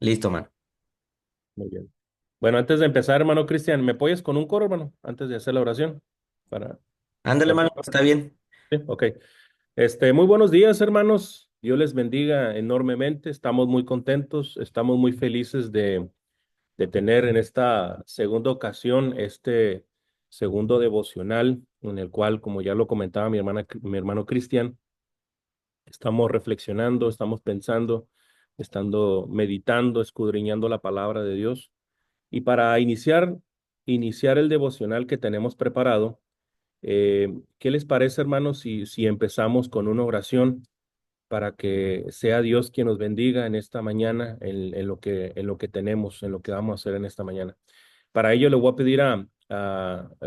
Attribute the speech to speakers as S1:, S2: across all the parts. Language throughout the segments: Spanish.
S1: Listo, mano.
S2: Muy bien. Bueno, antes de empezar, hermano Cristian, ¿me apoyas con un coro, hermano? Antes de hacer la oración. Para...
S1: Ándale, mano, está bien.
S2: Sí, ok. Muy buenos días, hermanos. Dios les bendiga enormemente. Estamos muy contentos, estamos muy felices de tener en esta segunda ocasión este segundo devocional en el cual, como ya lo comentaba mi hermano Cristian, estamos reflexionando, estamos pensando, estando meditando, escudriñando la palabra de Dios. Y para iniciar el devocional que tenemos preparado, ¿qué les parece, hermanos, si empezamos con una oración para que sea Dios quien nos bendiga en esta mañana, en lo que tenemos, en lo que vamos a hacer en esta mañana? Para ello le voy a pedir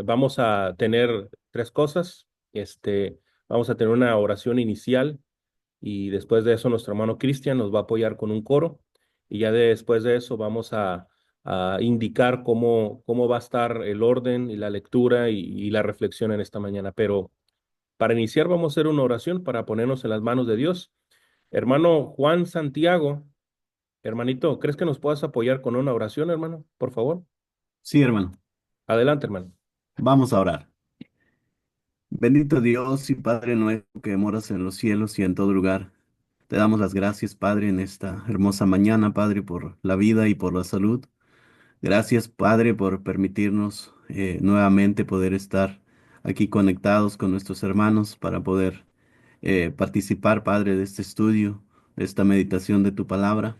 S2: vamos a tener tres cosas. Vamos a tener una oración inicial y después de eso nuestro hermano Cristian nos va a apoyar con un coro y ya después de eso vamos a indicar cómo va a estar el orden y la lectura y la reflexión en esta mañana. Pero para iniciar vamos a hacer una oración para ponernos en las manos de Dios. Hermano Juan Santiago, hermanito, ¿crees que nos puedas apoyar con una oración, hermano? Por favor.
S3: Sí, hermano.
S2: Adelante, hermano.
S3: Vamos a orar. Bendito Dios y Padre nuestro que moras en los cielos y en todo lugar. Te damos las gracias, Padre, en esta hermosa mañana, Padre, por la vida y por la salud. Gracias, Padre, por permitirnos nuevamente poder estar aquí conectados con nuestros hermanos para poder participar, Padre, de este estudio, de esta meditación de tu palabra.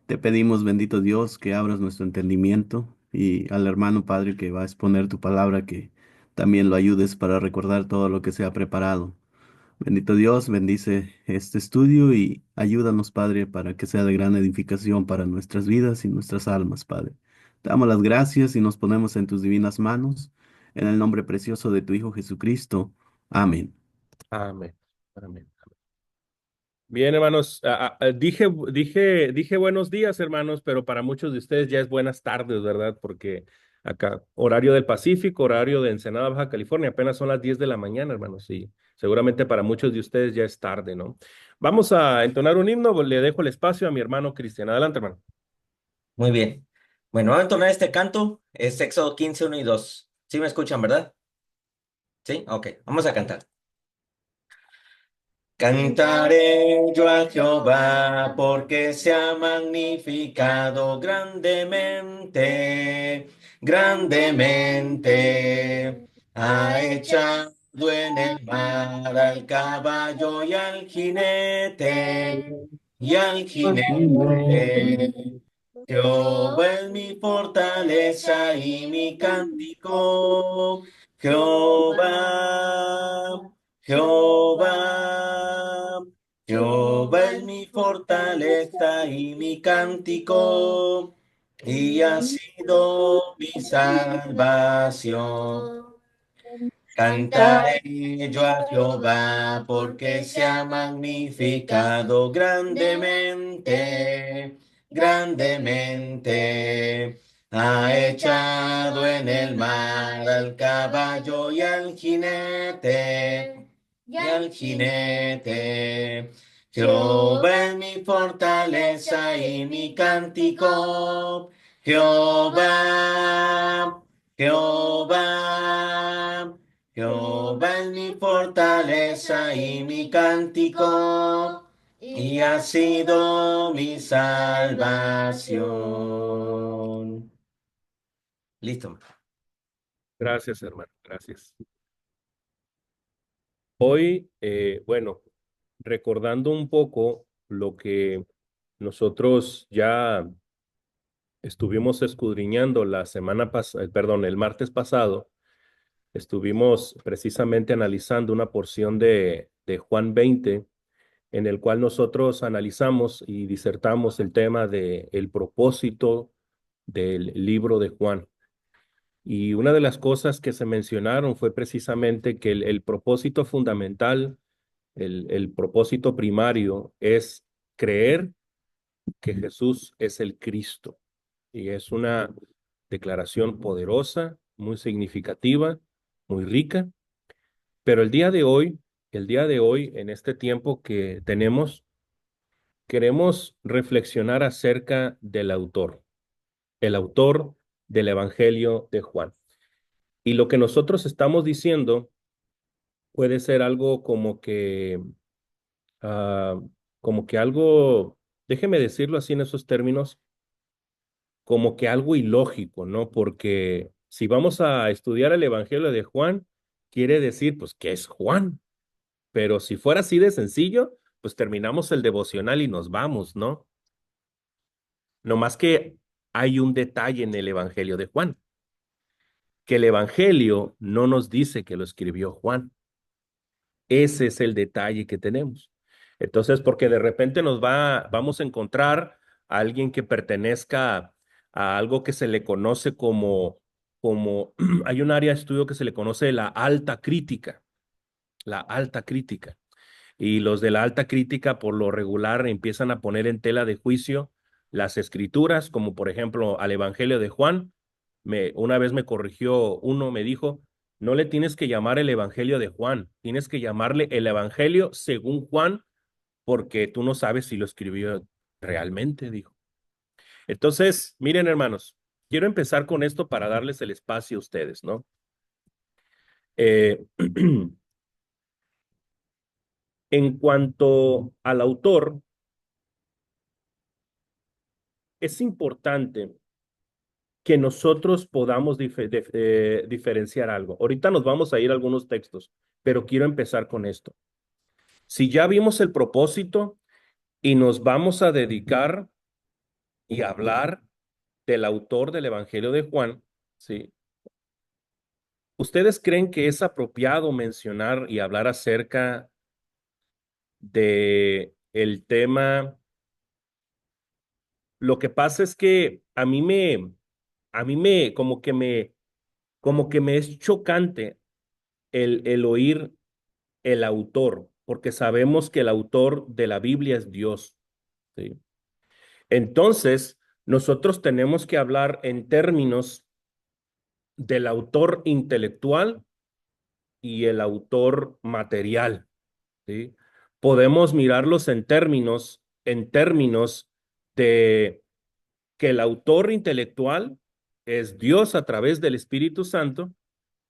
S3: Te pedimos, bendito Dios, que abras nuestro entendimiento y al hermano Padre que va a exponer tu palabra, que también lo ayudes para recordar todo lo que se ha preparado. Bendito Dios, bendice este estudio y ayúdanos, Padre, para que sea de gran edificación para nuestras vidas y nuestras almas, Padre. Te damos las gracias y nos ponemos en tus divinas manos, en el nombre precioso de tu Hijo Jesucristo. Amén.
S2: Amén. Amén. Bien, hermanos, dije buenos días, hermanos, pero para muchos de ustedes ya es buenas tardes, ¿verdad? Porque acá, horario del Pacífico, horario de Ensenada, Baja California, apenas son las 10 de la mañana, hermanos, y seguramente para muchos de ustedes ya es tarde, ¿no? Vamos a entonar un himno, le dejo el espacio a mi hermano Cristian. Adelante, hermano.
S1: Muy bien. Bueno, voy a entonar este canto. Es Éxodo 15, 1 y 2. ¿Sí me escuchan, verdad? Sí, ok. Vamos a cantar. Cantaré yo a Jehová porque se ha magnificado grandemente, grandemente. Ha echado en el mar al caballo y al jinete. Jehová es mi fortaleza y mi cántico. Jehová, Jehová, Jehová es mi fortaleza y mi cántico, y ha sido mi salvación. Cantaré yo a Jehová porque se ha magnificado grandemente, grandemente. Ha echado en el mar al caballo y al jinete. Jehová es mi fortaleza y mi cántico. Jehová, Jehová. Jehová es mi fortaleza y mi cántico, y ha sido mi salvación. Listo.
S2: Gracias, hermano, gracias. Hoy, bueno, recordando un poco lo que nosotros ya estuvimos escudriñando la semana pasada, perdón, el martes pasado, estuvimos precisamente analizando una porción de Juan 20, en el cual nosotros analizamos y disertamos el tema de el propósito del libro de Juan. Y una de las cosas que se mencionaron fue precisamente que el propósito fundamental, el propósito primario es creer que Jesús es el Cristo. Y es una declaración poderosa, muy significativa, muy rica. Pero el día de hoy, en este tiempo que tenemos, queremos reflexionar acerca del autor, el autor del Evangelio de Juan. Y lo que nosotros estamos diciendo puede ser algo ah, como que algo, déjeme decirlo así en esos términos, como que algo ilógico, ¿no? Porque si vamos a estudiar el Evangelio de Juan, quiere decir, pues, ¿qué es Juan? Pero si fuera así de sencillo, pues terminamos el devocional y nos vamos, ¿no? No más que hay un detalle en el Evangelio de Juan, que el Evangelio no nos dice que lo escribió Juan. Ese es el detalle que tenemos. Entonces, porque de repente vamos a encontrar a alguien que pertenezca a algo que se le conoce hay un área de estudio que se le conoce la alta crítica. Y los de la alta crítica, por lo regular, empiezan a poner en tela de juicio las escrituras, como por ejemplo al Evangelio de Juan. Una vez me corrigió uno, me dijo, no le tienes que llamar el Evangelio de Juan, tienes que llamarle el Evangelio según Juan, porque tú no sabes si lo escribió realmente, dijo. Entonces, miren, hermanos, quiero empezar con esto para darles el espacio a ustedes, ¿no? Eh, en cuanto al autor, es importante que nosotros podamos diferenciar algo. Ahorita nos vamos a ir a algunos textos, pero quiero empezar con esto. Si ya vimos el propósito y nos vamos a dedicar y hablar del autor del Evangelio de Juan, ¿sí? ¿Ustedes creen que es apropiado mencionar y hablar acerca de el tema? Lo que pasa es que como que me es chocante el oír el autor, porque sabemos que el autor de la Biblia es Dios, ¿sí? Entonces, nosotros tenemos que hablar en términos del autor intelectual y el autor material, ¿sí? Podemos mirarlos en términos de que el autor intelectual es Dios a través del Espíritu Santo,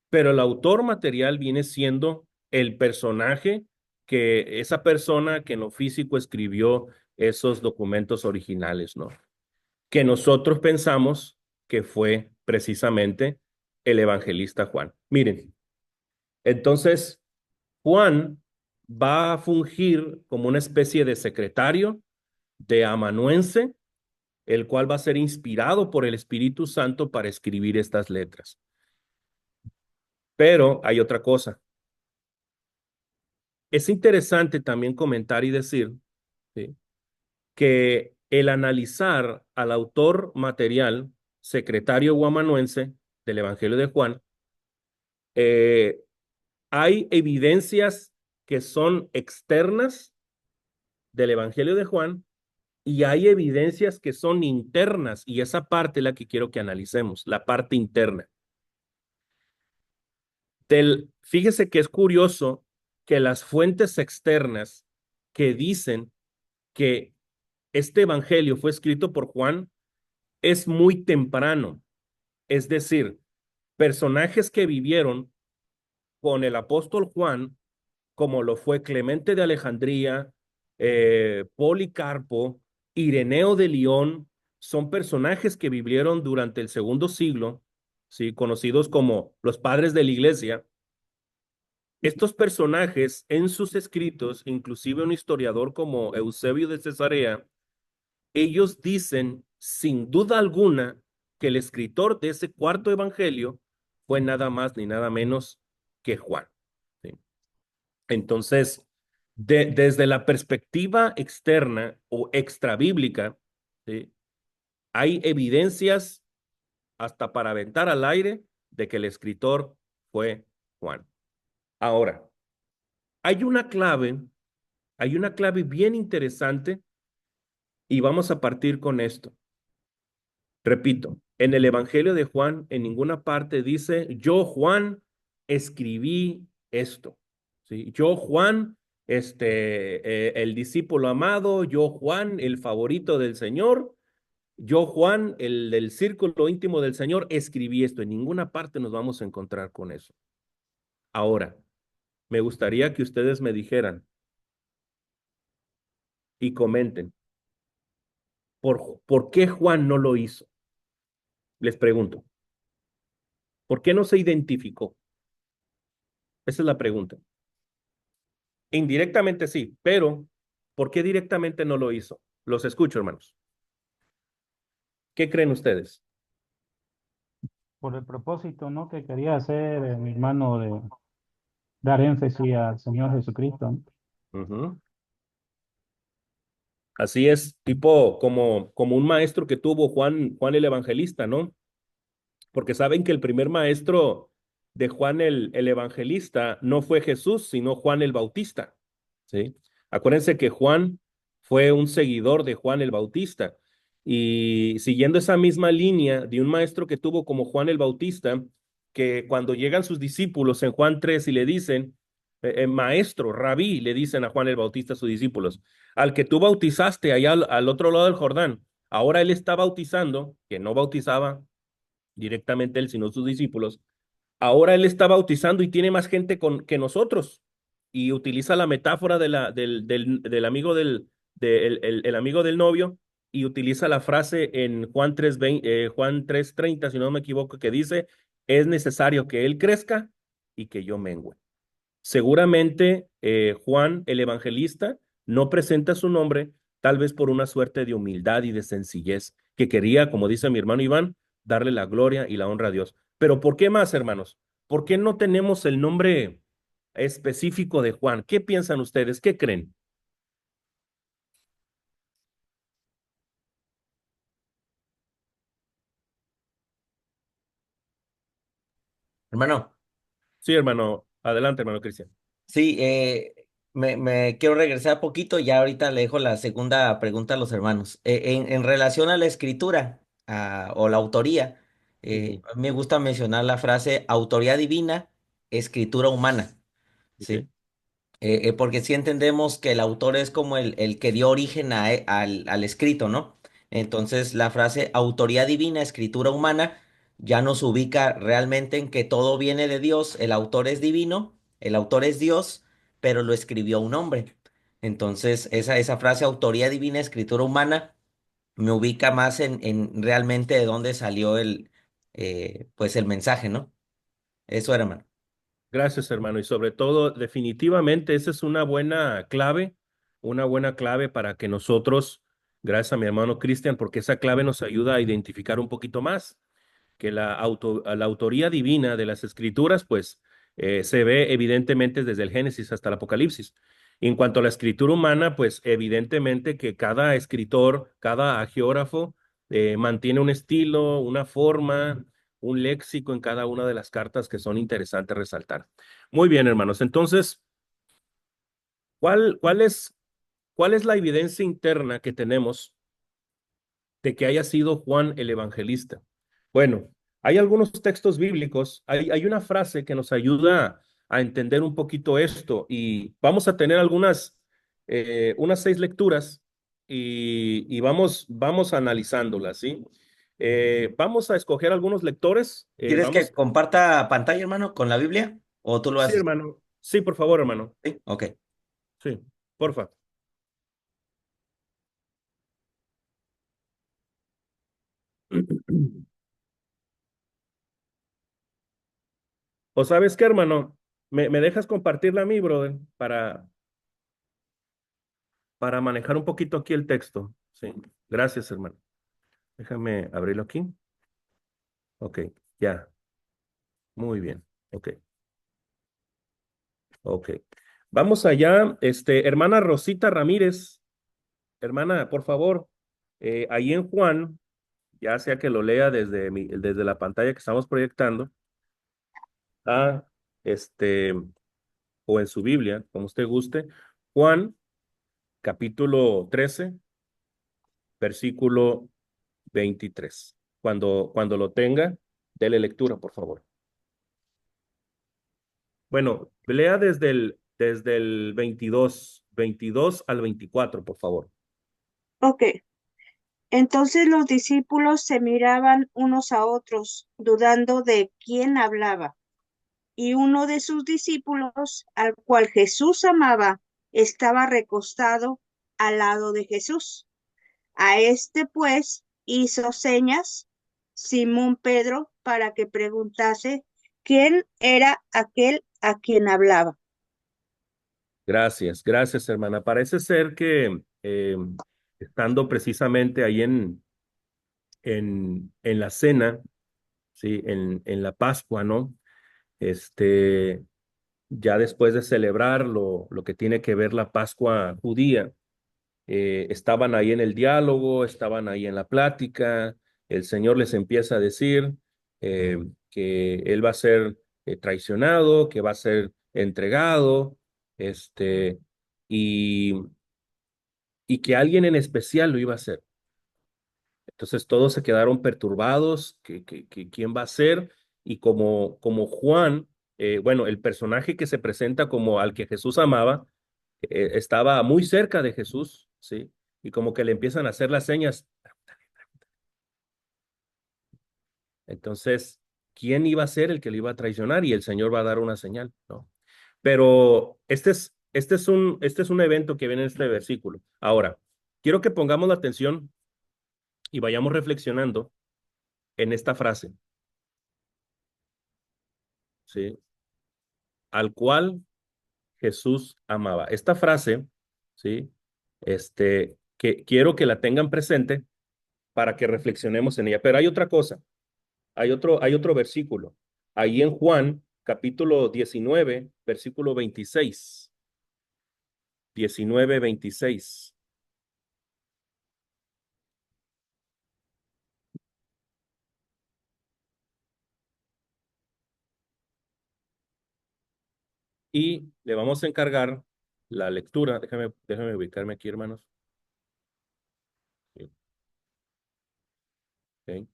S2: pero el autor material viene siendo el personaje que esa persona que en lo físico escribió esos documentos originales, ¿no? Que nosotros pensamos que fue precisamente el evangelista Juan. Miren, entonces Juan va a fungir como una especie de secretario de amanuense, el cual va a ser inspirado por el Espíritu Santo para escribir estas letras. Pero hay otra cosa. Es interesante también comentar y decir, ¿sí?, que el analizar al autor material, secretario o amanuense del Evangelio de Juan, eh, hay evidencias que son externas del Evangelio de Juan y hay evidencias que son internas, y esa parte es la que quiero que analicemos, la parte interna. Fíjese que es curioso que las fuentes externas que dicen que este evangelio fue escrito por Juan es muy temprano, es decir, personajes que vivieron con el apóstol Juan, como lo fue Clemente de Alejandría, Policarpo, Ireneo de León, son personajes que vivieron durante el segundo siglo, ¿sí?, conocidos como los padres de la iglesia. Estos personajes en sus escritos, inclusive un historiador como Eusebio de Cesarea, ellos dicen sin duda alguna que el escritor de ese cuarto evangelio fue nada más ni nada menos que Juan, ¿sí? Entonces, desde la perspectiva externa o extrabíblica, ¿sí?, hay evidencias hasta para aventar al aire de que el escritor fue Juan. Ahora, hay una clave, hay una clave bien interesante y vamos a partir con esto. Repito, en el Evangelio de Juan, en ninguna parte dice, yo, Juan, escribí esto, ¿sí? Yo, Juan, el discípulo amado, yo Juan, el favorito del Señor, yo Juan, el del círculo íntimo del Señor, escribí esto. En ninguna parte nos vamos a encontrar con eso. Ahora, me gustaría que ustedes me dijeran y comenten, ¿por qué Juan no lo hizo? Les pregunto, ¿por qué no se identificó? Esa es la pregunta. Indirectamente sí, pero ¿por qué directamente no lo hizo? Los escucho, hermanos. ¿Qué creen ustedes?
S4: Por el propósito, ¿no? Que quería hacer mi hermano de dar énfasis al Señor Jesucristo, ¿no?
S2: Ujú. Así es, tipo como un maestro que tuvo Juan el Evangelista, ¿no? Porque saben que el primer maestro de Juan el Evangelista no fue Jesús, sino Juan el Bautista, ¿sí? Acuérdense que Juan fue un seguidor de Juan el Bautista y siguiendo esa misma línea de un maestro que tuvo como Juan el Bautista, que cuando llegan sus discípulos en Juan 3 y le dicen, maestro, rabí, le dicen a Juan el Bautista a sus discípulos, al que tú bautizaste allá al otro lado del Jordán, ahora él está bautizando, que no bautizaba directamente él, sino sus discípulos. Ahora él está bautizando y tiene más gente que nosotros. Y utiliza la metáfora del amigo el amigo del novio y utiliza la frase en Juan 3:20, Juan 3:30, si no me equivoco, que dice, es necesario que él crezca y que yo mengüe. Seguramente Juan, el evangelista, no presenta su nombre, tal vez por una suerte de humildad y de sencillez, que quería, como dice mi hermano Iván, darle la gloria y la honra a Dios. Pero ¿por qué más, hermanos? ¿Por qué no tenemos el nombre específico de Juan? ¿Qué piensan ustedes? ¿Qué creen?
S1: Hermano,
S2: Sí, hermano. Adelante, hermano Cristian.
S1: sí, me quiero regresar poquito, ya ahorita le dejo la segunda pregunta a los hermanos. En relación a la escritura o la autoría,
S2: Ujú.
S1: me gusta mencionar la frase autoría divina, escritura humana,
S2: Ok.
S1: ¿sí? Porque sí entendemos que el autor es como el que dio origen al escrito, ¿no? Entonces la frase autoría divina, escritura humana, ya nos ubica realmente en que todo viene de Dios, el autor es divino, el autor es Dios, pero lo escribió un hombre. Entonces esa frase autoría divina, escritura humana, me ubica más en realmente de dónde salió pues el mensaje, ¿no? Eso era, hermano.
S2: Gracias, hermano. Y sobre todo, definitivamente, esa es una buena clave para que nosotros, gracias a mi hermano Cristian, porque esa clave nos ayuda a identificar un poquito más que la autoría divina de las escrituras, pues se ve evidentemente desde el Génesis hasta el Apocalipsis. Y en cuanto a la escritura humana, pues evidentemente que cada escritor, cada agiógrafo mantiene un estilo, una forma, un léxico en cada una de las cartas que son interesantes resaltar. Muy bien, hermanos. Entonces, ¿cuál, cuál es, ¿cuál es la evidencia interna que tenemos de que haya sido Juan el Evangelista? Bueno, hay algunos textos bíblicos, hay una frase que nos ayuda a entender un poquito esto y vamos a tener unas 6 lecturas y vamos analizándolas, ¿sí? Vamos a escoger algunos lectores,
S1: ¿Quieres que comparta pantalla, hermano, con la Biblia? ¿O tú lo
S2: sí,
S1: haces?
S2: hermano, sí, por favor, hermano,
S1: Sí, ok.
S2: sí, porfa. ¿O sabes qué, hermano? ¿Me dejas compartirla a mí, brother, para manejar un poquito aquí el texto? Sí, gracias, hermano. Déjame abrirlo aquí. Ok, ya, muy bien. Ok, ok. Vamos allá, hermana Rosita Ramírez, hermana, por favor, ahí en Juan, ya sea que lo lea desde la pantalla que estamos proyectando, ah, este, o en su Biblia, como usted guste, Juan, capítulo 13, versículo 23. Cuando lo tenga, dele lectura, por favor. Bueno, lea desde el 22 al 24, por favor.
S5: Ok. Entonces los discípulos se miraban unos a otros, dudando de quién hablaba. Y uno de sus discípulos, al cual Jesús amaba, estaba recostado al lado de Jesús. A este, pues, hizo señas Simón Pedro para que preguntase quién era aquel a quien hablaba.
S2: Gracias, gracias, hermana. Parece ser que estando precisamente ahí en la cena, ¿sí? En la Pascua, ¿no? Ya después de celebrar lo que tiene que ver la Pascua judía, estaban ahí en el diálogo, estaban ahí en la plática, el Señor les empieza a decir que Él va a ser traicionado, que va a ser entregado, este, y, y que alguien en especial lo iba a hacer. Entonces todos se quedaron perturbados, que quién va a ser, y como Juan, bueno, el personaje que se presenta como al que Jesús amaba, estaba muy cerca de Jesús, ¿sí? Y como que le empiezan a hacer las señas. Entonces, ¿quién iba a ser el que lo iba a traicionar? Y el Señor va a dar una señal, ¿no? Pero este es un evento que viene en este versículo. Ahora, quiero que pongamos la atención y vayamos reflexionando en esta frase, ¿sí? Al cual Jesús amaba. Esta frase, ¿sí? Que quiero que la tengan presente para que reflexionemos en ella. Pero hay otra cosa, hay otro versículo. Ahí en Juan, capítulo 19, versículo 26. 19, 26. Y le vamos a encargar la lectura. Déjame ubicarme aquí, hermanos. Sí, ok.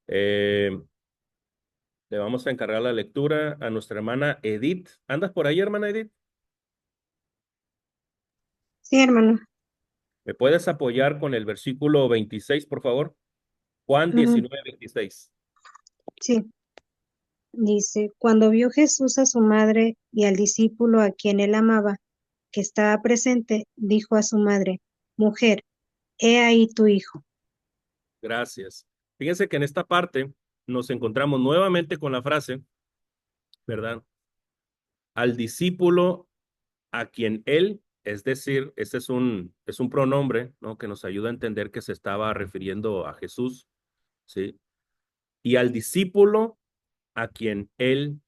S2: Le vamos a encargar la lectura a nuestra hermana Edith. ¿Andas por ahí, hermana Edith?
S5: Sí, hermano.
S2: ¿Me puedes apoyar con el versículo 26, por favor? Juan
S5: Ujú.
S2: 19, 26.
S5: Sí, dice, cuando vio Jesús a su madre y al discípulo a quien él amaba, que estaba presente, dijo a su madre, mujer, he ahí tu hijo.
S2: Gracias. Fíjense que en esta parte nos encontramos nuevamente con la frase, ¿verdad? Al discípulo a quien él, es decir, ese es un pronombre, ¿no? Que nos ayuda a entender que se estaba refiriendo a Jesús, ¿sí? Y al discípulo a quien él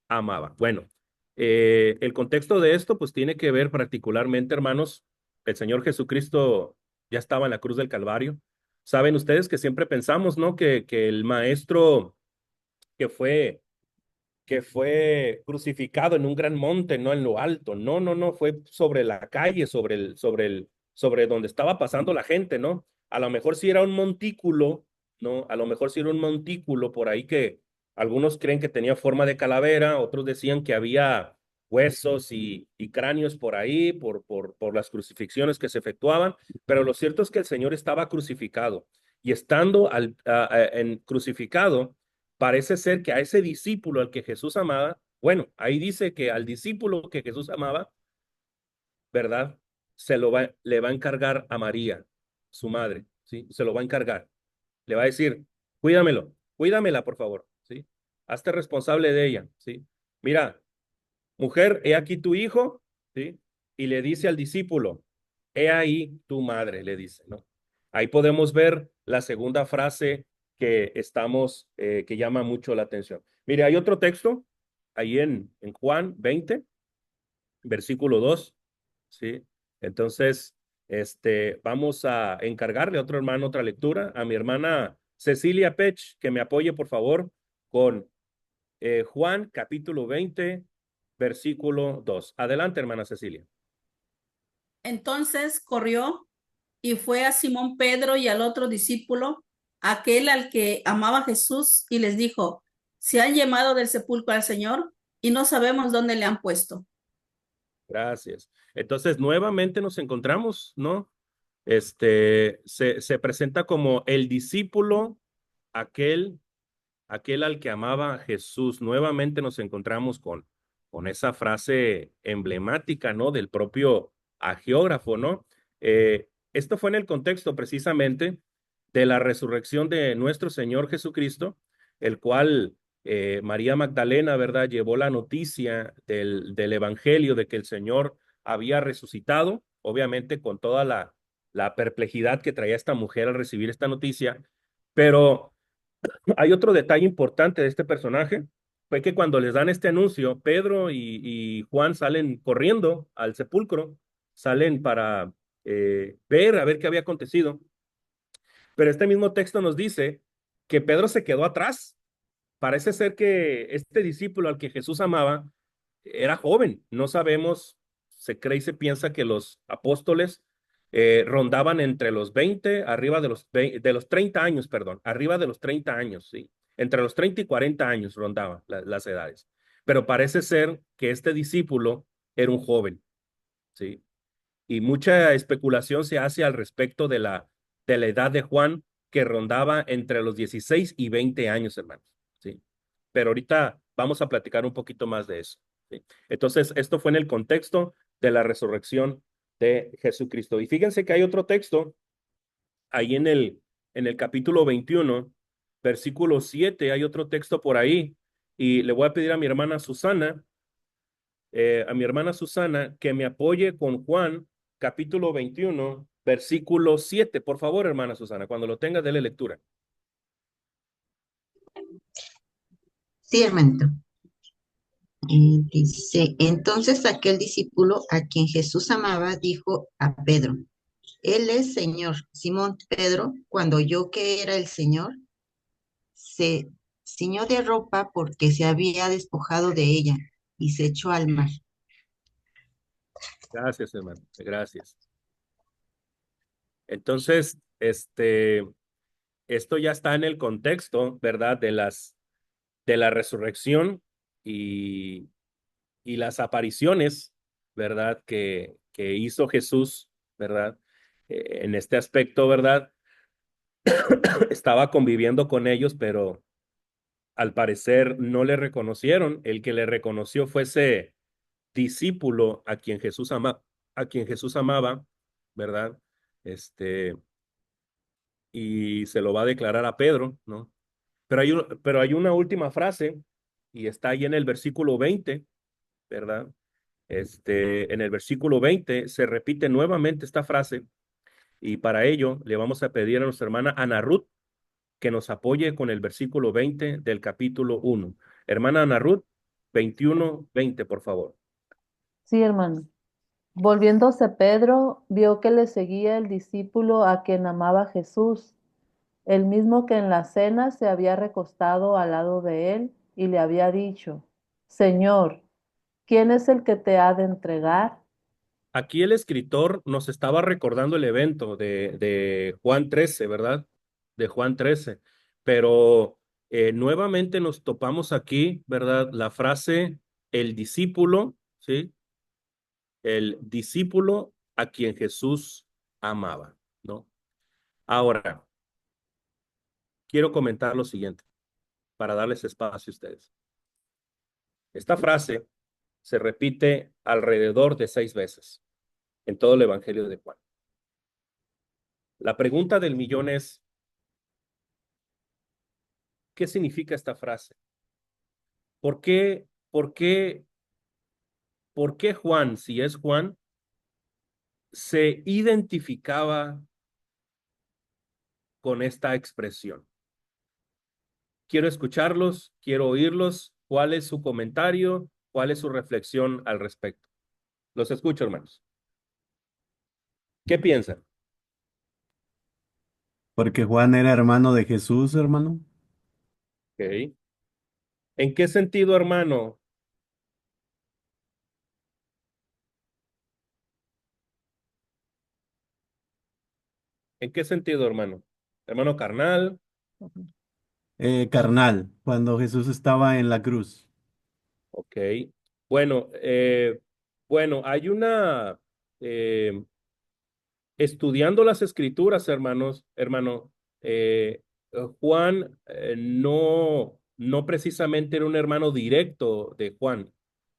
S2: amaba. Bueno, el contexto de esto pues tiene que ver particularmente, hermanos, el Señor Jesucristo ya estaba en la cruz del Calvario. Saben ustedes que siempre pensamos, ¿no? Que el maestro que fue que fue crucificado en un gran monte, no en lo alto. No, no, no, fue sobre la calle, sobre donde estaba pasando la gente, ¿no? A lo mejor sí era un montículo, ¿no? A lo mejor sí era un montículo por ahí que algunos creen que tenía forma de calavera, otros decían que había huesos y cráneos por ahí, por las crucifixiones que se efectuaban, pero lo cierto es que el Señor estaba crucificado y estando crucificado, parece ser que a ese discípulo al que Jesús amaba, bueno, ahí dice que al discípulo que Jesús amaba, ¿verdad? Le va a encargar a María, su madre, ¿sí? Se lo va a encargar. Le va a decir, cuídamela, por favor, ¿sí? Hazte responsable de ella, ¿sí? Mira, mujer, he aquí tu hijo, ¿sí? Y le dice al discípulo, he ahí tu madre, le dice, ¿no? Ahí podemos ver la segunda frase que llama mucho la atención. Mire, hay otro texto, ahí en Juan 20, versículo 2, ¿sí? Entonces, vamos a encargarle a otro hermano otra lectura, a mi hermana Cecilia Pech, que me apoye, por favor, con Juan capítulo 20, versículo 2. Adelante, hermana Cecilia.
S6: Entonces corrió y fue a Simón Pedro y al otro discípulo, aquel al que amaba Jesús, y les dijo, se han llamado del sepulcro al Señor y no sabemos dónde le han puesto.
S2: Gracias. Entonces, nuevamente nos encontramos, ¿no? Se presenta como el discípulo, aquel, aquel al que amaba Jesús. Nuevamente nos encontramos con esa frase emblemática, ¿no? Del propio agiógrafo, ¿no? Esto fue en el contexto precisamente de la resurrección de nuestro Señor Jesucristo, el cual María Magdalena, ¿verdad? Llevó la noticia del Evangelio de que el Señor había resucitado, obviamente con toda la perplejidad que traía esta mujer al recibir esta noticia, pero hay otro detalle importante de este personaje, fue que cuando les dan este anuncio, Pedro y Juan salen corriendo al sepulcro, salen para ver, a ver qué había acontecido, pero este mismo texto nos dice que Pedro se quedó atrás. Parece ser que este discípulo al que Jesús amaba era joven. No sabemos, se cree y se piensa que los apóstoles rondaban entre los 20, arriba de los 30 años, perdón, arriba de los 30 años, sí. Entre los 30 y 40 años rondaban las edades. Pero parece ser que este discípulo era un joven, sí. Y mucha especulación se hace al respecto de la edad de Juan, que rondaba entre los 16 y 20 años, hermanos, sí. Pero ahorita vamos a platicar un poquito más de eso, ¿sí? Entonces, esto fue en el contexto de la resurrección de Jesucristo. Y fíjense que hay otro texto ahí en el capítulo 21, versículo 7, hay otro texto por ahí. Y le voy a pedir a mi hermana Susana, que me apoye con Juan, capítulo 21, versículo 7. Por favor, hermana Susana, cuando lo tenga, dele lectura.
S7: Sí, hermanito. Dice, entonces aquel discípulo a quien Jesús amaba dijo a Pedro, Él es Señor. Simón Pedro, cuando oyó que era el Señor, se ciñó de ropa porque se había despojado de ella y se echó al mar.
S2: Gracias, hermano. Gracias. Entonces, esto ya está en el contexto, ¿verdad? De la resurrección y, y las apariciones, ¿verdad? Que hizo Jesús, ¿verdad? En este aspecto, ¿verdad? Estaba conviviendo con ellos, pero al parecer no le reconocieron. El que le reconoció fue ese discípulo a quien Jesús amaba, ¿verdad? Este, y se lo va a declarar a Pedro, ¿no? Pero hay una última frase y está ahí en el versículo 20, ¿verdad? En el versículo 20 se repite nuevamente esta frase y para ello le vamos a pedir a nuestra hermana Ana Ruth que nos apoye con el versículo 20 del capítulo 1. Hermana Ana Ruth, 21, 20, por favor.
S8: Sí, hermano. Volviéndose Pedro, vio que le seguía el discípulo a quien amaba Jesús, el mismo que en la cena se había recostado al lado de él y le había dicho, Señor, ¿quién es el que te ha de entregar?
S2: Aquí el escritor nos estaba recordando el evento de Juan 13, ¿verdad? De Juan 13. Pero nuevamente nos topamos aquí, ¿verdad? La frase, el discípulo, ¿sí? El discípulo a quien Jesús amaba, ¿no? Ahora, quiero comentar lo siguiente para darles espacio a ustedes. Esta frase se repite alrededor de 6 veces en todo el Evangelio de Juan. La pregunta del millón es, ¿qué significa esta frase? ¿Por qué, por qué, por qué Juan, si es Juan, se identificaba con esta expresión? Quiero escucharlos, quiero oírlos. ¿Cuál es su comentario? ¿Cuál es su reflexión al respecto? Los escucho, hermanos. ¿Qué piensan?
S3: Porque Juan era hermano de Jesús, hermano.
S2: Okay. ¿En qué sentido, hermano? ¿En qué sentido, hermano? Hermano carnal,
S3: Carnal, cuando Jesús estaba en la cruz.
S2: ok. Bueno, Bueno, hay estudiando las escrituras, hermano, Juan no precisamente era un hermano directo de Juan.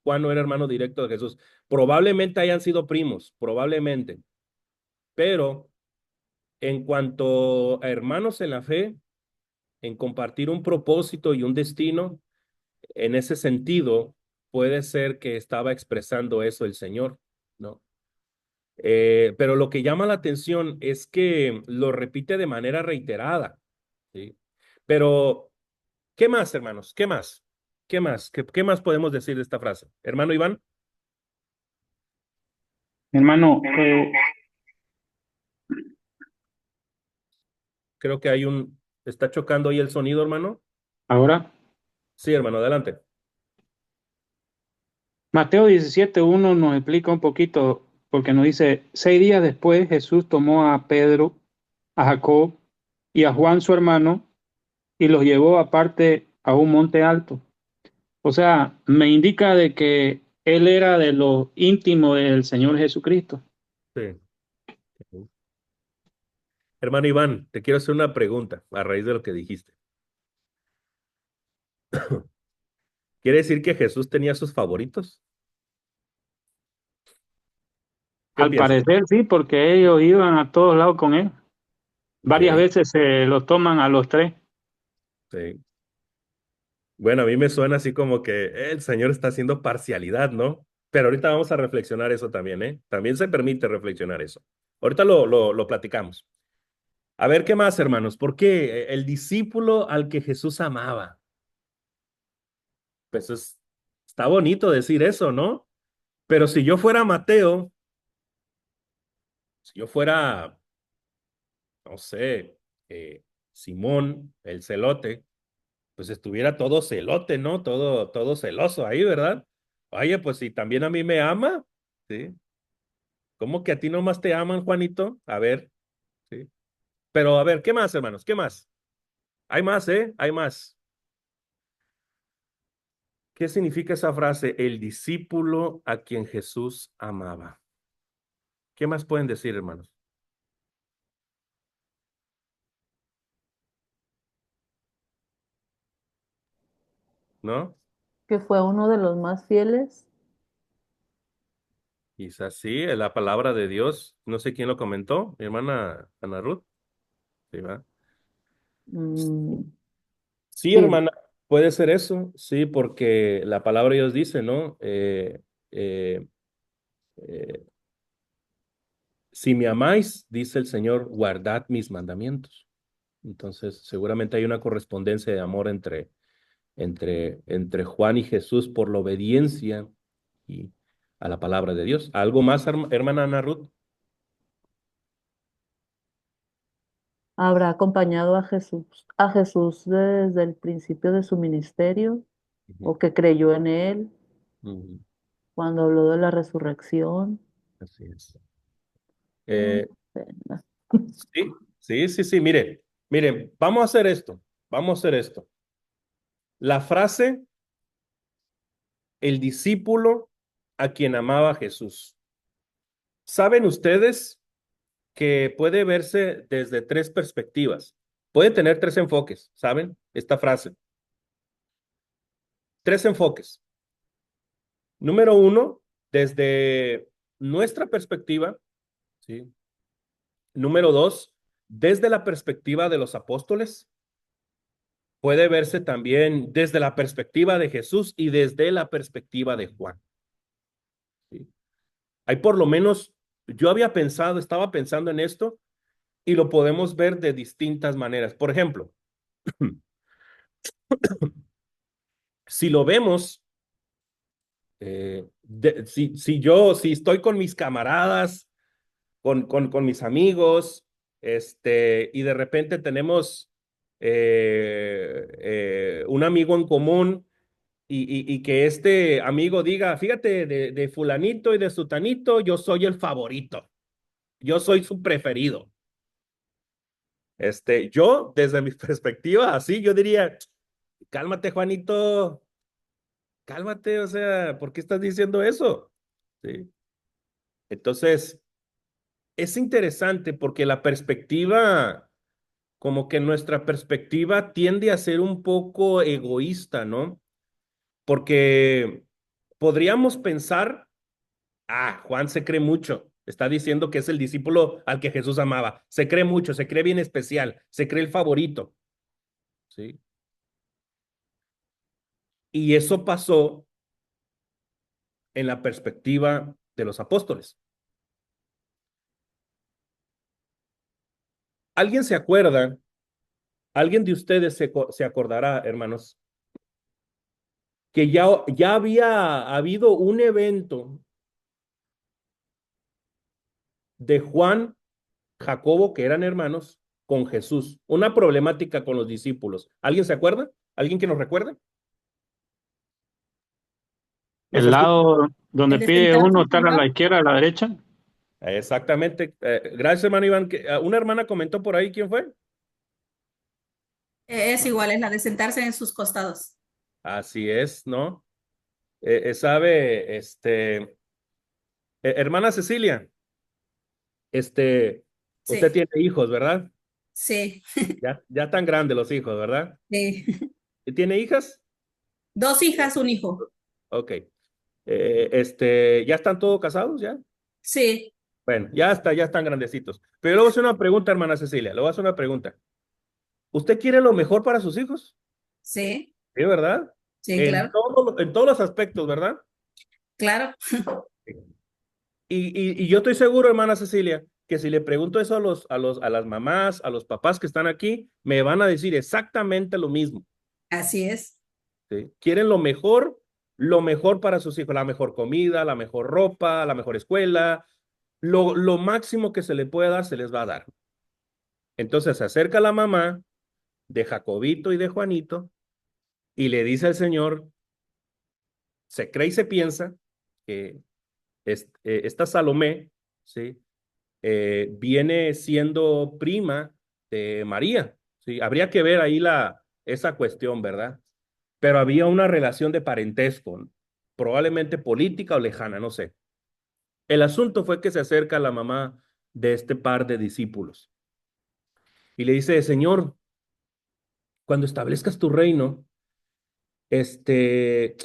S2: Juan no era hermano directo de Jesús. Probablemente hayan sido primos, probablemente. Pero en cuanto a hermanos en la fe, en compartir un propósito y un destino, en ese sentido, puede ser que estaba expresando eso el Señor, ¿no? Pero lo que llama la atención es que lo repite de manera reiterada, ¿sí? Pero, ¿qué más, hermanos? ¿Qué más? ¿Qué más? ¿Qué más podemos decir de esta frase? Hermano Iván,
S4: Hermano,
S2: creo que está chocando ahí el sonido, hermano.
S4: ahora,
S2: Sí, hermano, adelante.
S4: Mateo 17:1 nos explica un poquito, porque nos dice, 6 días después Jesús tomó a Pedro, a Jacob y a Juan su hermano y los llevó aparte a un monte alto. O sea, me indica de que él era de lo íntimo del Señor Jesucristo.
S2: Sí. Hermano Iván, te quiero hacer una pregunta a raíz de lo que dijiste. ¿Quiere decir que Jesús tenía sus favoritos? ¿Qué
S4: Al
S2: piensas?
S4: parecer sí, porque ellos iban a todos lados con él. Varias
S2: Ok,
S4: veces se lo toman a los tres.
S2: sí. Bueno, a mí me suena así como que el Señor está haciendo parcialidad, ¿no? Pero ahorita vamos a reflexionar eso también, ¿eh? También se permite reflexionar eso. Ahorita lo platicamos. A ver, ¿qué más, hermanos? ¿Por qué el discípulo al que Jesús amaba? Pues está bonito decir eso, ¿no? Pero si yo fuera Mateo, si yo fuera, no sé, Simón, el celote, pues estuviera todo celote, ¿no? Todo celoso ahí, ¿verdad? Oye, pues si también a mí me ama, ¿sí? ¿Cómo que a ti nomás te aman, Juanito? A ver, ¿sí? Pero a ver, ¿qué más, hermanos? ¿Qué más? Hay más, ¿eh? Hay más. ¿Qué significa esa frase? El discípulo a quien Jesús amaba. ¿Qué más pueden decir, hermanos? ¿No?
S8: Que fue uno de los más fieles.
S2: Quizás sí, la palabra de Dios. No sé quién lo comentó, mi hermana Ana Ruth. Sí, ¿va?
S8: Mm,
S2: Sí,
S8: sí,
S2: hermana, puede ser eso, sí, porque la palabra de Dios dice, ¿no? Eh, eh, si me amáis, dice el Señor, guardad mis mandamientos. Entonces, seguramente hay una correspondencia de amor entre Juan y Jesús por la obediencia y a la palabra de Dios. ¿Algo más, hermana Ana Ruth?
S8: habrá acompañado a Jesús desde el principio de su ministerio,
S2: Ujú,
S8: o que creyó en él
S2: ujú,
S8: cuando habló de la resurrección.
S2: así es.
S8: Mm,
S2: Eh,
S8: pena.
S2: sí. Mire, vamos a hacer esto. Vamos a hacer esto. La frase, el discípulo a quien amaba Jesús. ¿Saben ustedes que puede verse desde tres perspectivas? Puede tener tres enfoques, ¿saben? Esta frase. Tres enfoques. Número uno, desde nuestra perspectiva, ¿sí? Número dos, desde la perspectiva de los apóstoles. Puede verse también desde la perspectiva de Jesús y desde la perspectiva de Juan, ¿sí? Hay por lo menos, yo estaba pensando en esto y lo podemos ver de distintas maneras. Por ejemplo, si lo vemos, si estoy con mis camaradas, con mis amigos, y de repente tenemos un amigo en común y que este amigo diga, fíjate, de fulanito y de sutanito, yo soy el favorito, yo soy su preferido. Yo, desde mi perspectiva, así, yo diría, cálmate, Juanito, cálmate, o sea, ¿por qué estás diciendo eso? ¿sí? Entonces, es interesante porque la perspectiva, como que nuestra perspectiva tiende a ser un poco egoísta, ¿no? Porque podríamos pensar, Juan se cree mucho, está diciendo que es el discípulo al que Jesús amaba, se cree mucho, se cree bien especial, se cree el favorito, ¿sí? Y eso pasó en la perspectiva de los apóstoles. ¿Alguien se acuerda? ¿Alguien de ustedes se acordará, hermanos, que ya había habido un evento de Juan, Jacobo, que eran hermanos, con Jesús? Una problemática con los discípulos. ¿Alguien se acuerda? ¿Alguien que nos recuerde? ¿Nos
S4: El
S2: escucha?
S4: lado donde
S6: El de
S4: pide
S6: sentarse
S4: uno
S6: a
S4: estar a la
S6: comer.
S4: izquierda, a la derecha.
S2: Exactamente. Gracias, hermano Iván. Una hermana comentó por ahí, ¿quién fue?
S6: Es igual, es la de sentarse en sus costados.
S2: Así es, ¿no? Sabe, hermana Cecilia, usted
S6: Sí,
S2: tiene hijos, ¿verdad?
S6: sí,
S2: Ya tan grandes los hijos, ¿verdad?
S6: sí.
S2: ¿Y tiene hijas?
S6: Dos hijas, un hijo.
S2: Ok. ¿Ya están todos casados ya?
S6: Sí,
S2: Bueno, ya están grandecitos. Pero le voy a hacer una pregunta, hermana Cecilia, le voy a hacer una pregunta. ¿Usted quiere lo mejor para sus hijos?
S6: sí,
S2: Sí, ¿verdad?
S6: sí, claro,
S2: En todos los aspectos, ¿verdad?
S6: claro.
S2: Y yo estoy seguro, hermana Cecilia, que si le pregunto eso a las mamás, a los papás que están aquí, me van a decir exactamente lo mismo.
S6: Así es.
S2: ¿Sí? Quieren lo mejor para sus hijos, la mejor comida, la mejor ropa, la mejor escuela, lo máximo que se le pueda dar, se les va a dar. Entonces se acerca la mamá de Jacobito y de Juanito y le dice al Señor, se cree y se piensa que esta Salomé, ¿sí? Viene siendo prima de María, ¿sí? Habría que ver ahí esa cuestión, ¿verdad? Pero había una relación de parentesco, ¿no? Probablemente política o lejana, no sé. El asunto fue que se acerca la mamá de este par de discípulos y le dice, Señor, cuando establezcas tu reino, este,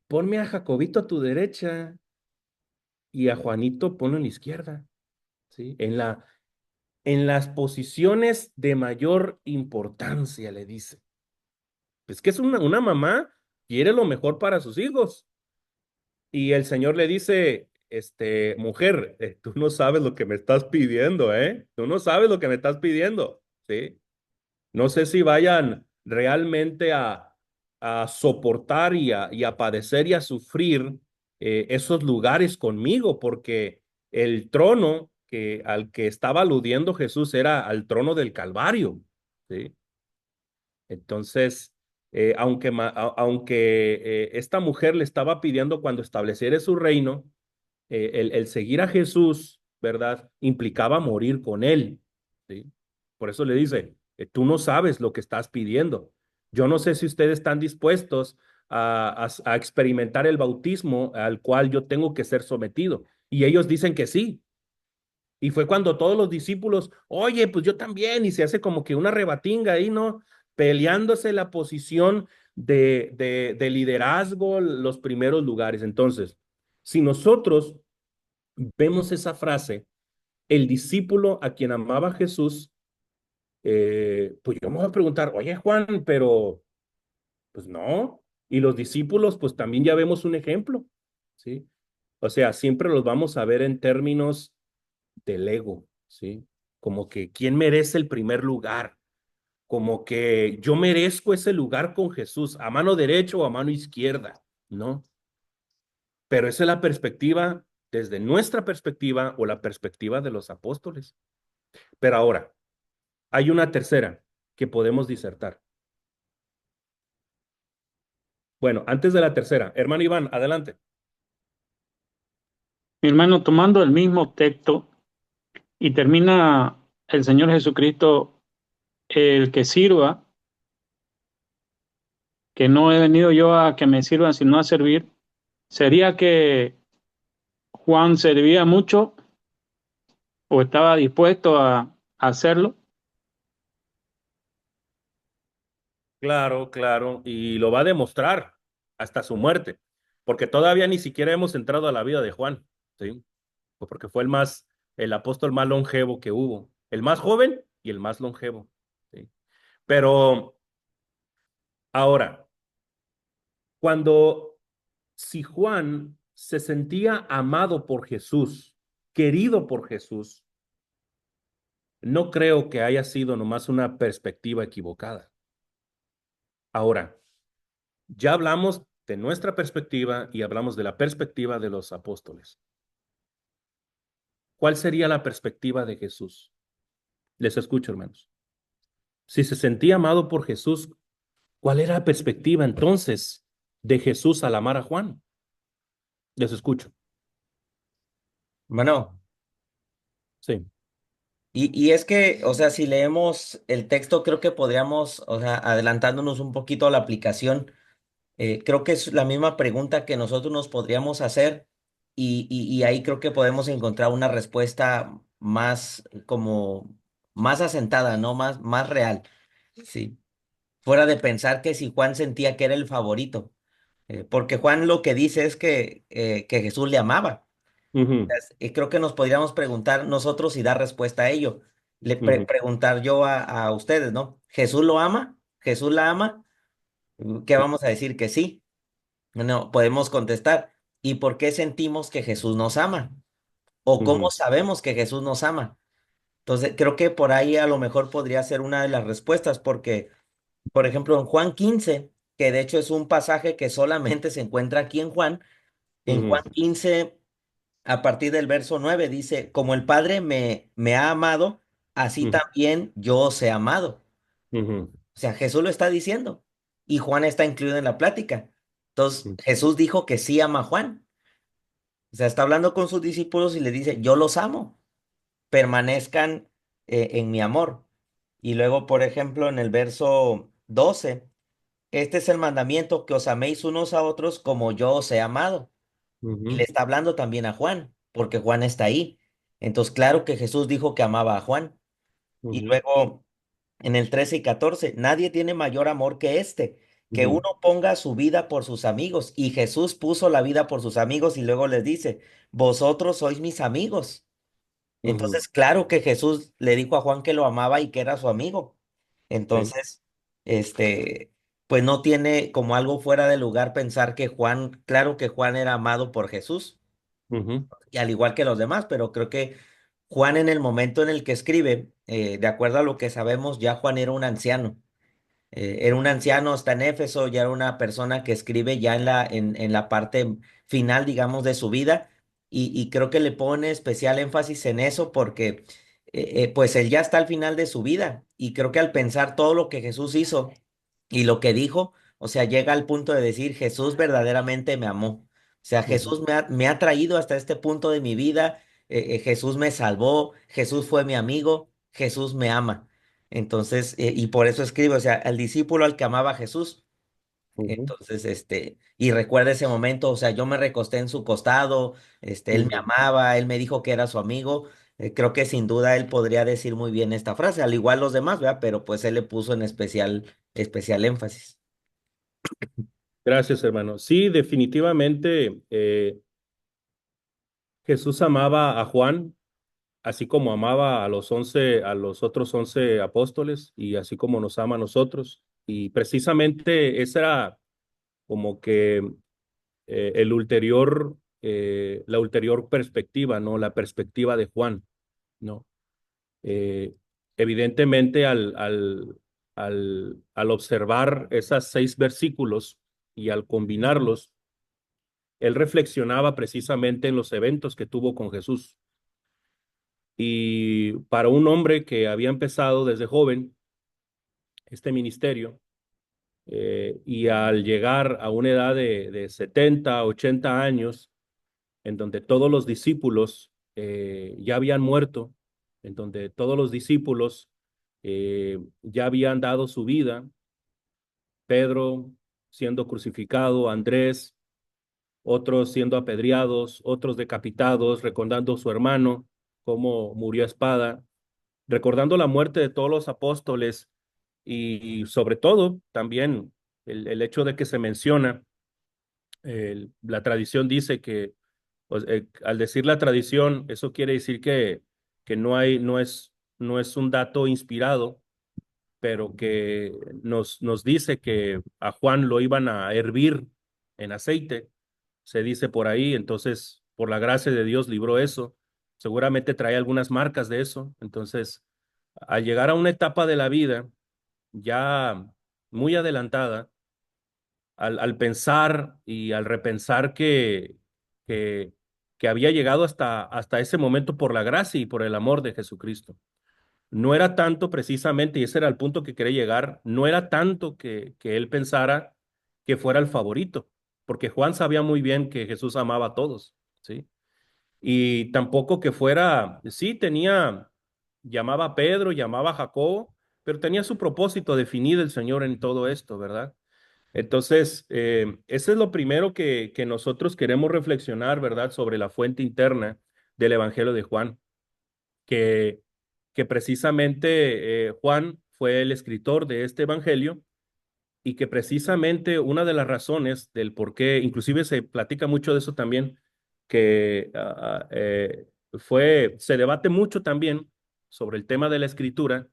S2: ponme a Jacobito a tu derecha y a Juanito ponlo en la izquierda, ¿sí? En las posiciones de mayor importancia, le dice. Es que es una mamá, quiere lo mejor para sus hijos. Y el Señor le dice, mujer, tú no sabes lo que me estás pidiendo, ¿eh? Tú no sabes lo que me estás pidiendo, ¿sí? No sé si vayan realmente a soportar y a padecer y a sufrir esos lugares conmigo, porque el trono al que estaba aludiendo Jesús era al trono del Calvario, ¿sí? Entonces, aunque esta mujer le estaba pidiendo cuando estableciera su reino, el seguir a Jesús, ¿verdad? Implicaba morir con él, ¿sí? Por eso le dice, tú no sabes lo que estás pidiendo. Yo no sé si ustedes están dispuestos a experimentar el bautismo al cual yo tengo que ser sometido. Y ellos dicen que sí. Y fue cuando todos los discípulos, oye, pues yo también, y se hace como que una rebatinga ahí, ¿no? Peleándose la posición de liderazgo, los primeros lugares. Entonces, si nosotros vemos esa frase, el discípulo a quien amaba Jesús, pues yo me voy a preguntar, oye Juan, pero pues no. Y los discípulos, pues también ya vemos un ejemplo, ¿sí? O sea, siempre los vamos a ver en términos del ego, ¿sí? Como que quién merece el primer lugar, como que yo merezco ese lugar con Jesús, a mano derecha o a mano izquierda, ¿no? Pero esa es la perspectiva, desde nuestra perspectiva o la perspectiva de los apóstoles. Pero ahora, hay una tercera que podemos disertar. Bueno, antes de la tercera, hermano Iván, adelante.
S4: Mi hermano, tomando el mismo texto y termina el Señor Jesucristo, el que sirva, que no he venido yo a que me sirvan, sino a servir, sería que Juan servía mucho o estaba dispuesto a hacerlo.
S2: Claro, claro, y lo va a demostrar hasta su muerte, porque todavía ni siquiera hemos entrado a la vida de Juan, ¿sí? Porque fue el apóstol más longevo que hubo, el más joven y el más longevo, ¿sí? Pero ahora, cuando si Juan se sentía amado por Jesús, querido por Jesús, no creo que haya sido nomás una perspectiva equivocada. Ahora, ya hablamos de nuestra perspectiva y hablamos de la perspectiva de los apóstoles. ¿Cuál sería la perspectiva de Jesús? Les escucho, hermanos. Si se sentía amado por Jesús, ¿cuál era la perspectiva entonces de Jesús al amar a Juan? Les escucho.
S1: Bueno,
S2: Sí.
S1: y es que, o sea, si leemos el texto, creo que podríamos, o sea, adelantándonos un poquito a la aplicación, creo que es la misma pregunta que nosotros nos podríamos hacer y ahí creo que podemos encontrar una respuesta más como más asentada, ¿no? Más real. Sí. Fuera de pensar que si Juan sentía que era el favorito, porque Juan lo que dice es que Jesús le amaba.
S2: Ujú,
S1: Y creo que nos podríamos preguntar nosotros y dar respuesta a ello.
S2: ujú,
S1: Preguntar yo a ustedes, ¿no? ¿Jesús lo ama? ¿Jesús la ama? ¿Qué vamos a decir que sí? No, podemos contestar. ¿Y por qué sentimos que Jesús nos ama? ¿O cómo
S2: ujú,
S1: sabemos que Jesús nos ama? Entonces, creo que por ahí a lo mejor podría ser una de las respuestas, porque, por ejemplo, en Juan 15, que de hecho es un pasaje que solamente se encuentra aquí en
S2: ujú,
S1: Juan 15, a partir del verso 9 dice, como el Padre me ha amado, así
S2: ujú,
S1: también yo os he amado.
S2: ujú,
S1: O sea, Jesús lo está diciendo y Juan está incluido en la plática. Entonces,
S2: ujú,
S1: Jesús dijo que sí ama a Juan. O sea, está hablando con sus discípulos y le dice, yo los amo, permanezcan en mi amor. Y luego, por ejemplo, en el verso 12, este es el mandamiento, que os améis unos a otros como yo os he amado. Y le
S2: ujú,
S1: está hablando también a Juan, porque Juan está ahí. Entonces, claro que Jesús dijo que amaba a Juan. Y
S2: ujú,
S1: luego, en el 13 y 14, nadie tiene mayor amor que este, que
S2: ujú,
S1: uno ponga su vida por sus amigos. Y Jesús puso la vida por sus amigos y luego les dice, vosotros sois mis amigos.
S2: ujú,
S1: Entonces, claro que Jesús le dijo a Juan que lo amaba y que era su amigo.
S2: sí,
S1: Entonces, este, pues no tiene como algo fuera de lugar pensar que Juan, claro que Juan era amado por Jesús,
S2: ujú,
S1: y al igual que los demás, pero creo que Juan en el momento en el que escribe, de acuerdo a lo que sabemos, ya Juan era un anciano. Era un anciano, está en Éfeso, ya era una persona que escribe ya en la parte final, digamos, de su vida, y creo que le pone especial énfasis en eso porque pues él ya está al final de su vida, y creo que al pensar todo lo que Jesús hizo y lo que dijo, o sea, llega al punto de decir, Jesús verdaderamente me amó. O sea,
S2: ujú,
S1: Jesús me ha traído hasta este punto de mi vida, Jesús me salvó, Jesús fue mi amigo, Jesús me ama. Entonces, y por eso escribe, o sea, al discípulo al que amaba a Jesús.
S2: ujú,
S1: Entonces, y recuerda ese momento, o sea, yo me recosté en su costado, él me
S2: ujú,
S1: amaba, él me dijo que era su amigo. Creo que sin duda él podría decir muy bien esta frase, al igual los demás, ¿verdad? Pero pues él le puso en especial énfasis.
S2: Gracias, hermano. Sí, definitivamente Jesús amaba a Juan, así como amaba a a los otros 11 apóstoles y así como nos ama a nosotros. Y precisamente esa era como que la ulterior perspectiva, ¿no? La perspectiva de Juan, ¿no? Eh, evidentemente al observar esos 6 versículos y al combinarlos, él reflexionaba precisamente en los eventos que tuvo con Jesús. Y para un hombre que había empezado desde joven este ministerio, y al llegar a una edad de 70, 80 años, en donde todos los discípulos ya habían muerto, en donde todos los discípulos ya habían dado su vida, Pedro siendo crucificado, Andrés, otros siendo apedreados, otros decapitados, recordando a su hermano, cómo murió a espada, recordando la muerte de todos los apóstoles y sobre todo también el hecho de que se menciona, la tradición dice que, pues, al decir la tradición, eso quiere decir que no es un dato inspirado, pero que nos dice que a Juan lo iban a hervir en aceite, se dice por ahí, entonces por la gracia de Dios libró eso, seguramente trae algunas marcas de eso, entonces al llegar a una etapa de la vida ya muy adelantada, al pensar y al repensar que, que había llegado hasta ese momento por la gracia y por el amor de Jesucristo. No era tanto precisamente, y ese era el punto que quería llegar, no era tanto que él pensara que fuera el favorito, porque Juan sabía muy bien que Jesús amaba a todos, ¿sí? Y tampoco que fuera, sí, llamaba a Pedro, llamaba a Jacobo, pero tenía su propósito definido el Señor en todo esto, ¿verdad? Entonces, ese es lo primero que nosotros queremos reflexionar, ¿verdad? Sobre la fuente interna del Evangelio de Juan, que, que precisamente Juan fue el escritor de este Evangelio y que precisamente una de las razones del por qué, inclusive se platica mucho de eso también, que se debate mucho también sobre el tema de la escritura,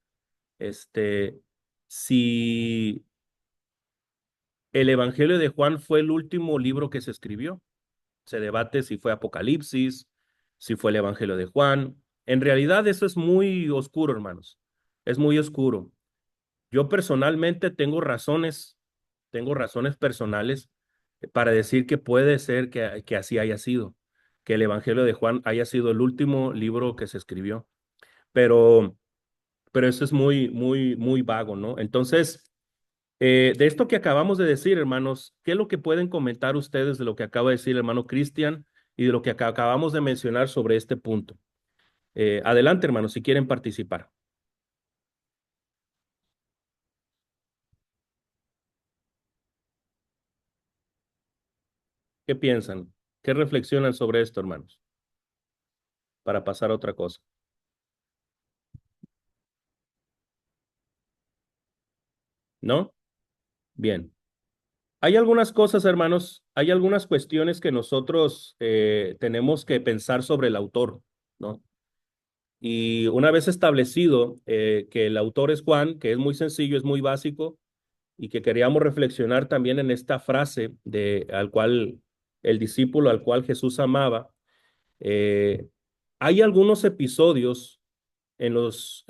S2: este, si el Evangelio de Juan fue el último libro que se escribió. Se debate si fue Apocalipsis, si fue el Evangelio de Juan. En realidad eso es muy oscuro, hermanos. Es muy oscuro. Yo personalmente tengo razones personales para decir que puede ser que así haya sido, que el Evangelio de Juan haya sido el último libro que se escribió. Pero, pero eso es muy vago, ¿no? Entonces, de esto que acabamos de decir, hermanos, ¿qué es lo que pueden comentar ustedes de lo que acaba de decir el hermano Cristian y de lo que acabamos de mencionar sobre este punto? Adelante, hermanos, si quieren participar. ¿Qué piensan? ¿Qué reflexionan sobre esto, hermanos? Para pasar a otra cosa. ¿No? Bien. Hay algunas cosas, hermanos, hay algunas cuestiones que nosotros tenemos que pensar sobre el autor, ¿no? Y una vez establecido que el autor es Juan, que es muy sencillo, es muy básico, y que queríamos reflexionar también en esta frase el discípulo al cual Jesús amaba, eh, hay algunos episodios en los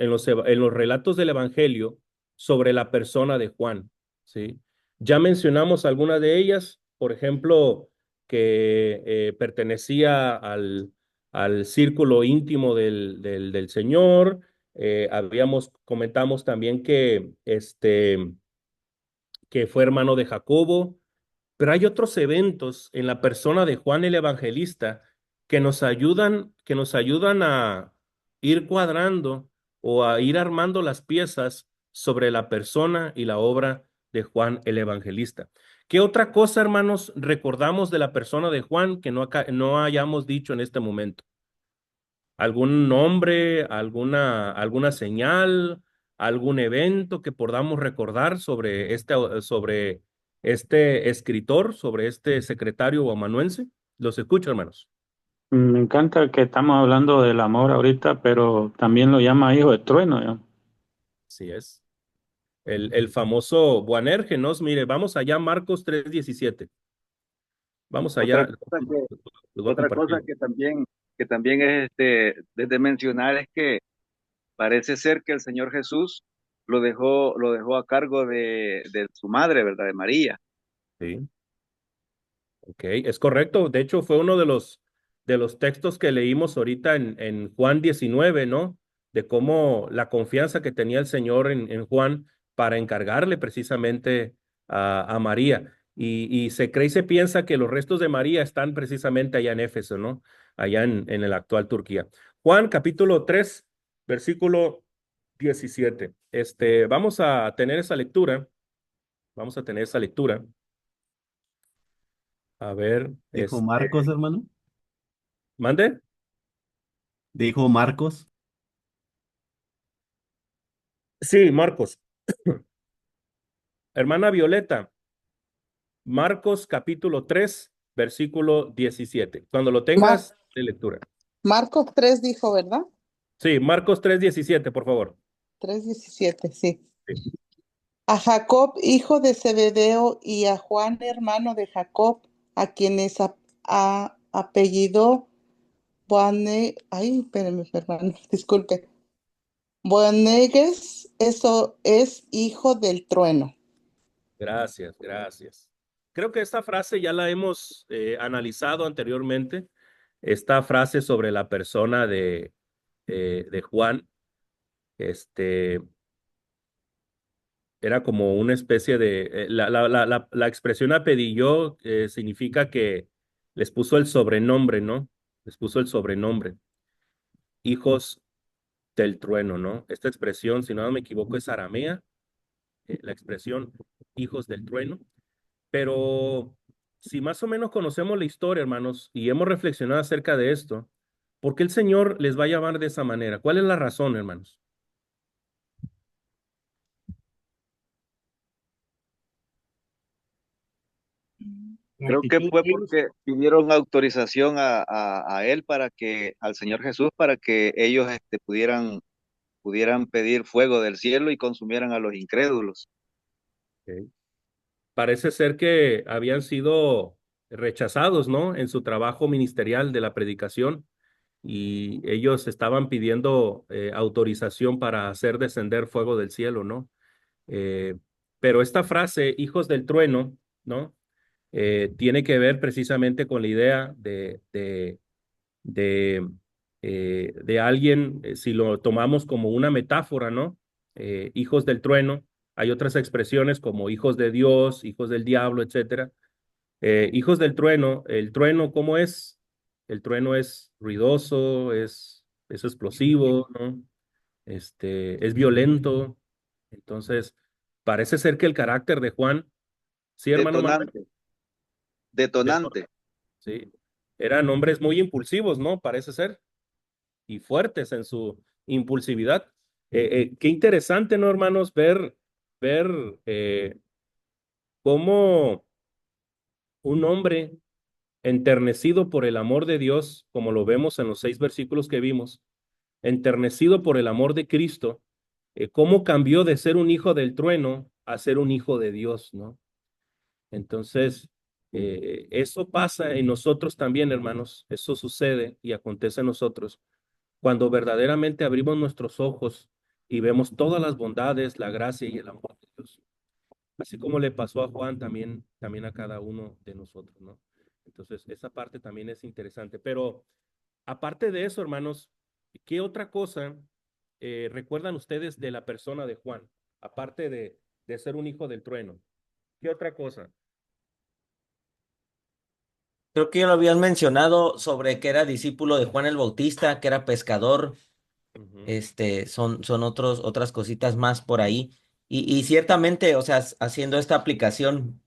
S2: relatos del Evangelio sobre la persona de Juan, ¿sí? Ya mencionamos algunas de ellas, por ejemplo, que pertenecía al círculo íntimo del Señor. Comentamos también que fue hermano de Jacobo, pero hay otros eventos en la persona de Juan el Evangelista que nos ayudan a ir cuadrando o a ir armando las piezas sobre la persona y la obra de Juan el Evangelista. ¿Qué otra cosa, hermanos, recordamos de la persona de Juan que no hayamos dicho en este momento? ¿Algún nombre, alguna señal, algún evento que podamos recordar sobre este escritor, sobre este secretario amanuense? Los escucho, hermanos.
S4: Me encanta que estamos hablando del amor ahorita, pero también lo llama hijo de trueno, ¿ya?
S2: Así es. El famoso Boanerges, mire, vamos allá, Marcos 3:17. Vamos allá,
S9: Otra cosa que,
S2: lo voy a
S9: otra
S2: compartir.
S9: cosa que también es de mencionar es que parece ser que el Señor Jesús lo dejó a cargo de su madre, ¿verdad? De María.
S2: Sí. Ok, es correcto. De hecho, fue uno de los textos que leímos ahorita en Juan 19, ¿no? De cómo la confianza que tenía el Señor en Juan para encargarle precisamente a María. Y se cree y se piensa que los restos de María están precisamente allá en Éfeso, ¿no? Allá en el actual Turquía. Juan capítulo 3, versículo 17. Vamos a tener esa lectura. Vamos a tener esa lectura. A ver,
S3: Dijo Marcos, hermano.
S2: ¿mande?
S3: Dijo Marcos.
S2: Sí, Marcos. Hermana Violeta, Marcos capítulo 3, versículo 17. Cuando lo
S10: Mar-
S2: tengas, de lectura.
S10: Marcos 3 dijo, ¿verdad?
S2: Sí, Marcos 3:17, por favor.
S10: 3:17, sí.
S2: Sí.
S10: A Jacob, hijo de Zebedeo, y a Juan, hermano de Jacob, a quienes apellidó ay, espérame, hermano, disculpe. Boanerges, eso es hijo del trueno.
S2: Gracias, gracias. Creo que esta frase ya la hemos analizado anteriormente. Esta frase sobre la persona de Juan, este, era como una especie de, la expresión apedilló significa que les puso el sobrenombre, ¿no? Les puso el sobrenombre, hijos del trueno, ¿no? Esta expresión, si no me equivoco, es aramea, la expresión hijos del trueno. Pero si más o menos conocemos la historia, hermanos, y hemos reflexionado acerca de esto, ¿por qué el Señor les va a llamar de esa manera? ¿Cuál es la razón, hermanos?
S3: La
S9: Creo que
S3: actitud
S9: fue
S3: de ellos.
S9: porque pidieron autorización a él al Señor Jesús, para que ellos pudieran pedir fuego del cielo y consumieran a los incrédulos.
S2: Ok. Parece ser que habían sido rechazados, ¿no? En su trabajo ministerial de la predicación y ellos estaban pidiendo autorización para hacer descender fuego del cielo, ¿no? Eh, pero esta frase, hijos del trueno, ¿no? Tiene que ver precisamente con la idea de, de alguien, si lo tomamos como una metáfora, ¿no? Hijos del trueno. Hay otras expresiones como hijos de Dios, hijos del diablo, etcétera. Hijos del trueno, el trueno, ¿cómo es? El trueno es ruidoso, es explosivo, ¿no? Es violento. Entonces, parece ser que el carácter de Juan, sí, hermano Manuel,
S9: Detonante,
S2: de-
S9: detonante.
S2: sí, eran hombres muy impulsivos, ¿no? Parece ser, y fuertes en su impulsividad. Qué interesante, ¿no, hermanos? Ver cómo un hombre enternecido por el amor de Dios, como lo vemos en los 6 versículos que vimos, enternecido por el amor de Cristo, cómo cambió de ser un hijo del trueno a ser un hijo de Dios, ¿no? Entonces, eso pasa en nosotros también, hermanos, eso sucede y acontece en nosotros cuando verdaderamente abrimos nuestros ojos y vemos todas las bondades, la gracia y el amor de Dios. Así como le pasó a Juan, también a cada uno de nosotros, ¿no? Entonces, esa parte también es interesante. Pero aparte de eso, hermanos, ¿qué otra cosa recuerdan ustedes de la persona de Juan? Aparte de ser un hijo del trueno. ¿Qué otra cosa?
S1: Creo que ya lo habían mencionado sobre que era discípulo de Juan el Bautista, que era pescador.
S2: Ujú.
S1: Son otras cositas más por ahí. Y ciertamente, o sea, haciendo esta aplicación,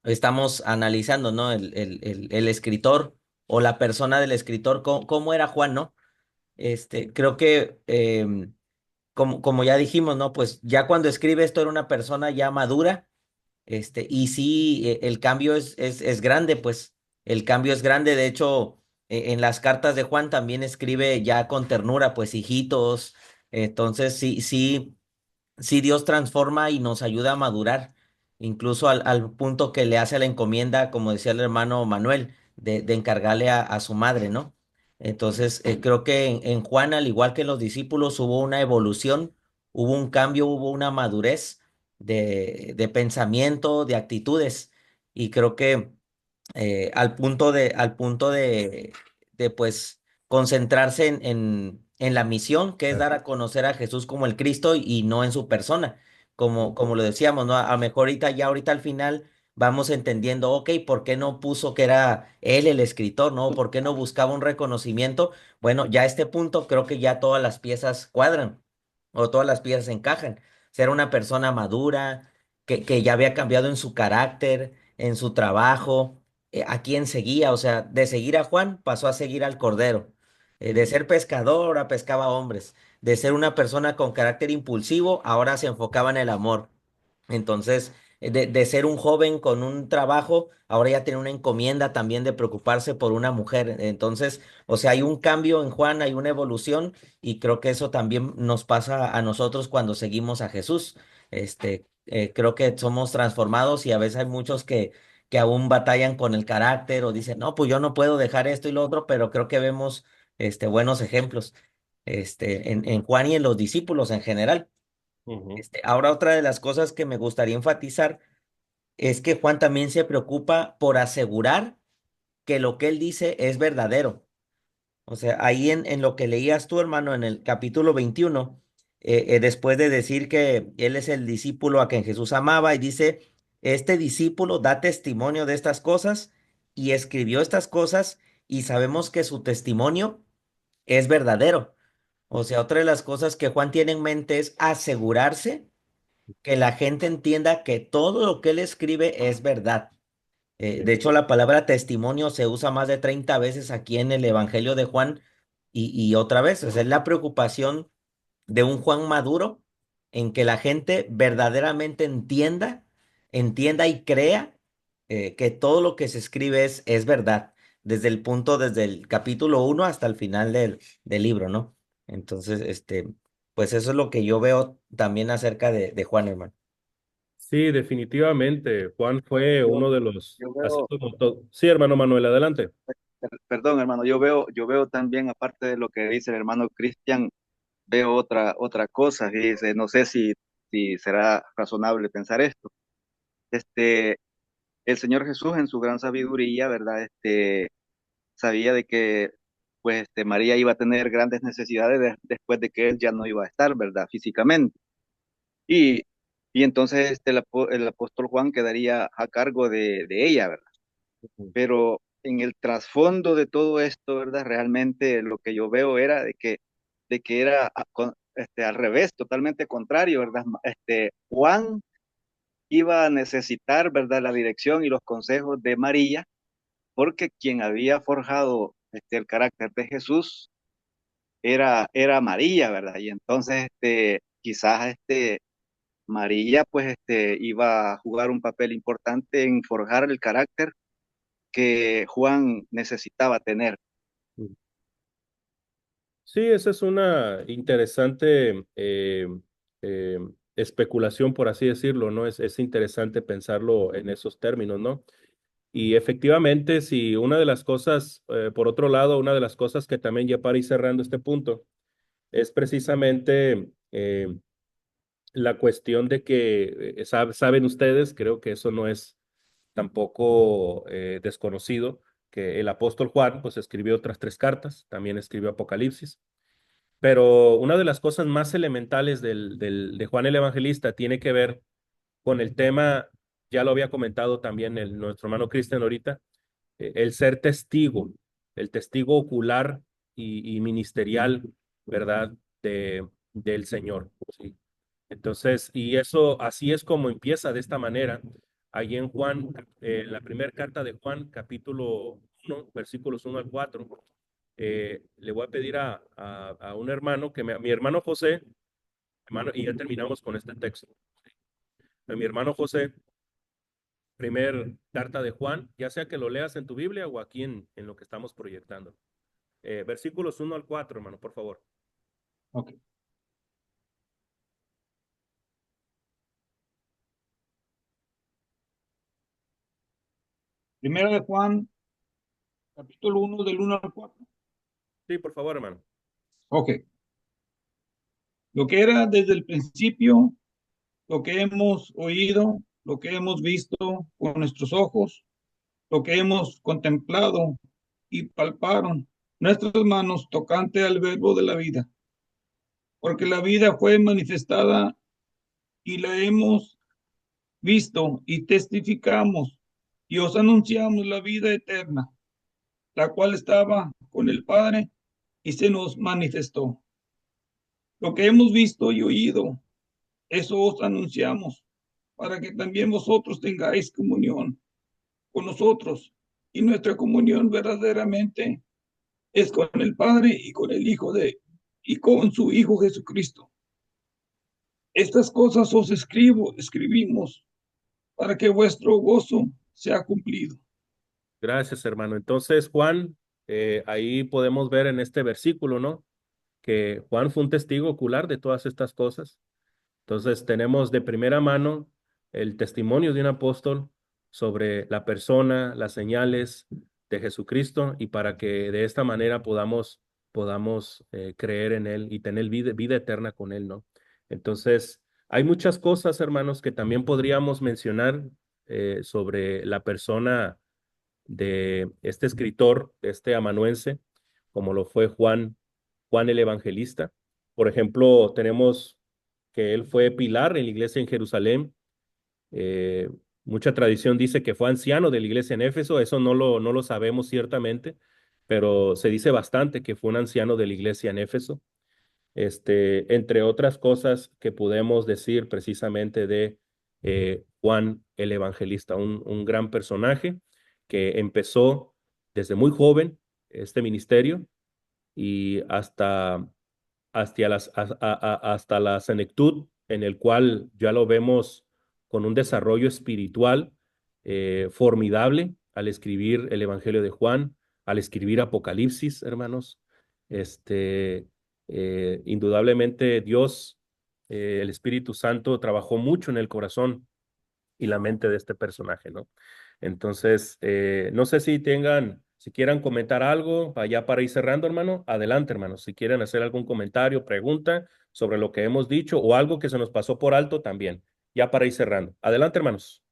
S1: estamos analizando, ¿no? El escritor o la persona del escritor, cómo era Juan, ¿no? Creo que, como ya dijimos, ¿no? Pues ya cuando escribe esto era una persona ya madura, y sí, el cambio es grande, pues el cambio es grande. De hecho, en las cartas de Juan también escribe ya con ternura, pues hijitos. Entonces, sí, Dios transforma y nos ayuda a madurar, incluso al punto que le hace la encomienda, como decía el hermano Manuel, de encargarle a su madre, ¿no? Entonces, creo que en Juan, al igual que en los discípulos, hubo una evolución, hubo un cambio, hubo una madurez de pensamiento, de actitudes, y creo que al punto de pues concentrarse en la misión, que es dar a conocer a Jesús como el Cristo y no en su persona, como lo decíamos, ¿no? A lo mejor ahorita al final vamos entendiendo, ok, ¿por qué no puso que era él el escritor, ¿no? ¿Por qué no buscaba un reconocimiento? Bueno, ya a este punto creo que ya todas las piezas cuadran o todas las piezas encajan. Ser una persona madura, que ya había cambiado en su carácter, en su trabajo, a quién seguía, o sea, de seguir a Juan pasó a seguir al Cordero. De ser pescador, ahora pescaba hombres. De ser una persona con carácter impulsivo, ahora se enfocaba en el amor. Entonces, de ser un joven con un trabajo, ahora ya tiene una encomienda también de preocuparse por una mujer. Entonces, o sea, hay un cambio en Juan, hay una evolución y creo que eso también nos pasa a nosotros cuando seguimos a Jesús. Creo que somos transformados y a veces hay muchos que aún batallan con el carácter o dicen, no, pues yo no puedo dejar esto y lo otro, pero creo que vemos buenos ejemplos en Juan y en los discípulos en general.
S2: Ujú.
S1: Ahora otra de las cosas que me gustaría enfatizar es que Juan también se preocupa por asegurar que lo que él dice es verdadero. O sea, ahí en lo que leías tú, hermano, en el capítulo 21, después de decir que él es el discípulo a quien Jesús amaba, y dice, este discípulo da testimonio de estas cosas y escribió estas cosas y sabemos que su testimonio es verdadero. O sea, otra de las cosas que Juan tiene en mente es asegurarse que la gente entienda que todo lo que él escribe es verdad. De hecho, la palabra testimonio se usa más de 30 veces aquí en el Evangelio de Juan y otra vez, o sea, es la preocupación de un Juan maduro en que la gente verdaderamente entienda y crea que todo lo que se escribe es verdad, desde el capítulo 1 hasta el final del libro, ¿no? Entonces, pues eso es lo que yo veo también acerca de Juan, hermano.
S2: Sí, definitivamente. Juan fue
S9: Yo,
S2: uno de los,
S9: yo
S2: así
S9: veo,
S2: como todo. Sí, hermano Manuel, adelante.
S9: perdón, hermano, yo veo también, aparte de lo que dice el hermano Cristian, veo otra cosa, dice, no sé si será razonable pensar esto. Este, el Señor Jesús en su gran sabiduría, ¿verdad? Sabía de que pues María iba a tener grandes necesidades después de que él ya no iba a estar, ¿verdad? Físicamente. Y, y entonces el apóstol Juan quedaría a cargo de ella, ¿verdad? Pero en el trasfondo de todo esto, ¿verdad? Realmente lo que yo veo era de que era al revés, totalmente contrario, ¿verdad? Juan iba a necesitar, ¿verdad? La dirección y los consejos de María, porque quien había forjado el carácter de Jesús era María, ¿verdad? Y entonces, quizás María, pues, iba a jugar un papel importante en forjar el carácter que Juan necesitaba tener.
S2: Sí, esa es una interesante eh, especulación, por así decirlo, ¿no? Es interesante pensarlo en esos términos, ¿no? Y efectivamente, si una de las cosas, por otro lado, una de las cosas que también ya para ir cerrando este punto, es precisamente la cuestión de que, saben ustedes, creo que eso no es tampoco desconocido, que el apóstol Juan, pues escribió otras tres cartas, también escribió Apocalipsis. Pero una de las cosas más elementales de Juan el Evangelista tiene que ver con el tema, ya lo había comentado también nuestro hermano Cristian ahorita, el ser testigo, el testigo ocular y ministerial, ¿verdad? Del Señor, ¿sí? Entonces, y eso, así es como empieza de esta manera. Ahí en Juan, la primera carta de Juan, capítulo 1, versículos 1 al 4, le voy a pedir a un hermano, mi hermano José, hermano, y ya terminamos con este texto. Mi hermano José, primer carta de Juan, ya sea que lo leas en tu Biblia o aquí en lo que estamos proyectando. Versículos 1 al 4, hermano, por favor.
S4: Ok. Primera de Juan, capítulo 1, del 1 al 4.
S2: Sí, por favor, hermano.
S4: Ok. Lo que era desde el principio, lo que hemos oído, lo que hemos visto con nuestros ojos, lo que hemos contemplado y palparon nuestras manos tocante al verbo de la vida. Porque la vida fue manifestada y la hemos visto y testificamos y os anunciamos la vida eterna, la cual estaba con el Padre y se nos manifestó. Lo que hemos visto y oído, eso os anunciamos, para que también vosotros tengáis comunión con nosotros.
S11: y nuestra comunión verdaderamente es con el Padre y con el y con su Hijo Jesucristo. Estas cosas os escribimos para que vuestro gozo sea cumplido.
S2: Gracias, hermano. Entonces, Juan, ahí podemos ver en este versículo, ¿no? Que Juan fue un testigo ocular de todas estas cosas. Entonces, tenemos de primera mano el testimonio de un apóstol sobre la persona, las señales de Jesucristo y para que de esta manera podamos creer en Él y tener vida eterna con Él, ¿no? Entonces, hay muchas cosas, hermanos, que también podríamos mencionar sobre la persona de este escritor, de este amanuense, como lo fue Juan el Evangelista. Por ejemplo, tenemos que él fue pilar en la iglesia en Jerusalén. Eh, Mucha tradición dice que fue anciano de la iglesia en Éfeso, eso no lo sabemos ciertamente, pero se dice bastante que fue un anciano de la iglesia en Éfeso. Entre otras cosas que podemos decir precisamente de Juan el Evangelista, un gran personaje que empezó desde muy joven este ministerio y hasta la senectud, en el cual ya lo vemos con un desarrollo espiritual formidable al escribir el Evangelio de Juan, al escribir Apocalipsis, hermanos. Indudablemente Dios, el Espíritu Santo, trabajó mucho en el corazón y la mente de este personaje, ¿no? Entonces, no sé si quieran comentar algo, allá para ir cerrando, hermano, adelante, hermano, si quieren hacer algún comentario, pregunta sobre lo que hemos dicho o algo que se nos pasó por alto también, ya para ir cerrando. Adelante, hermanos.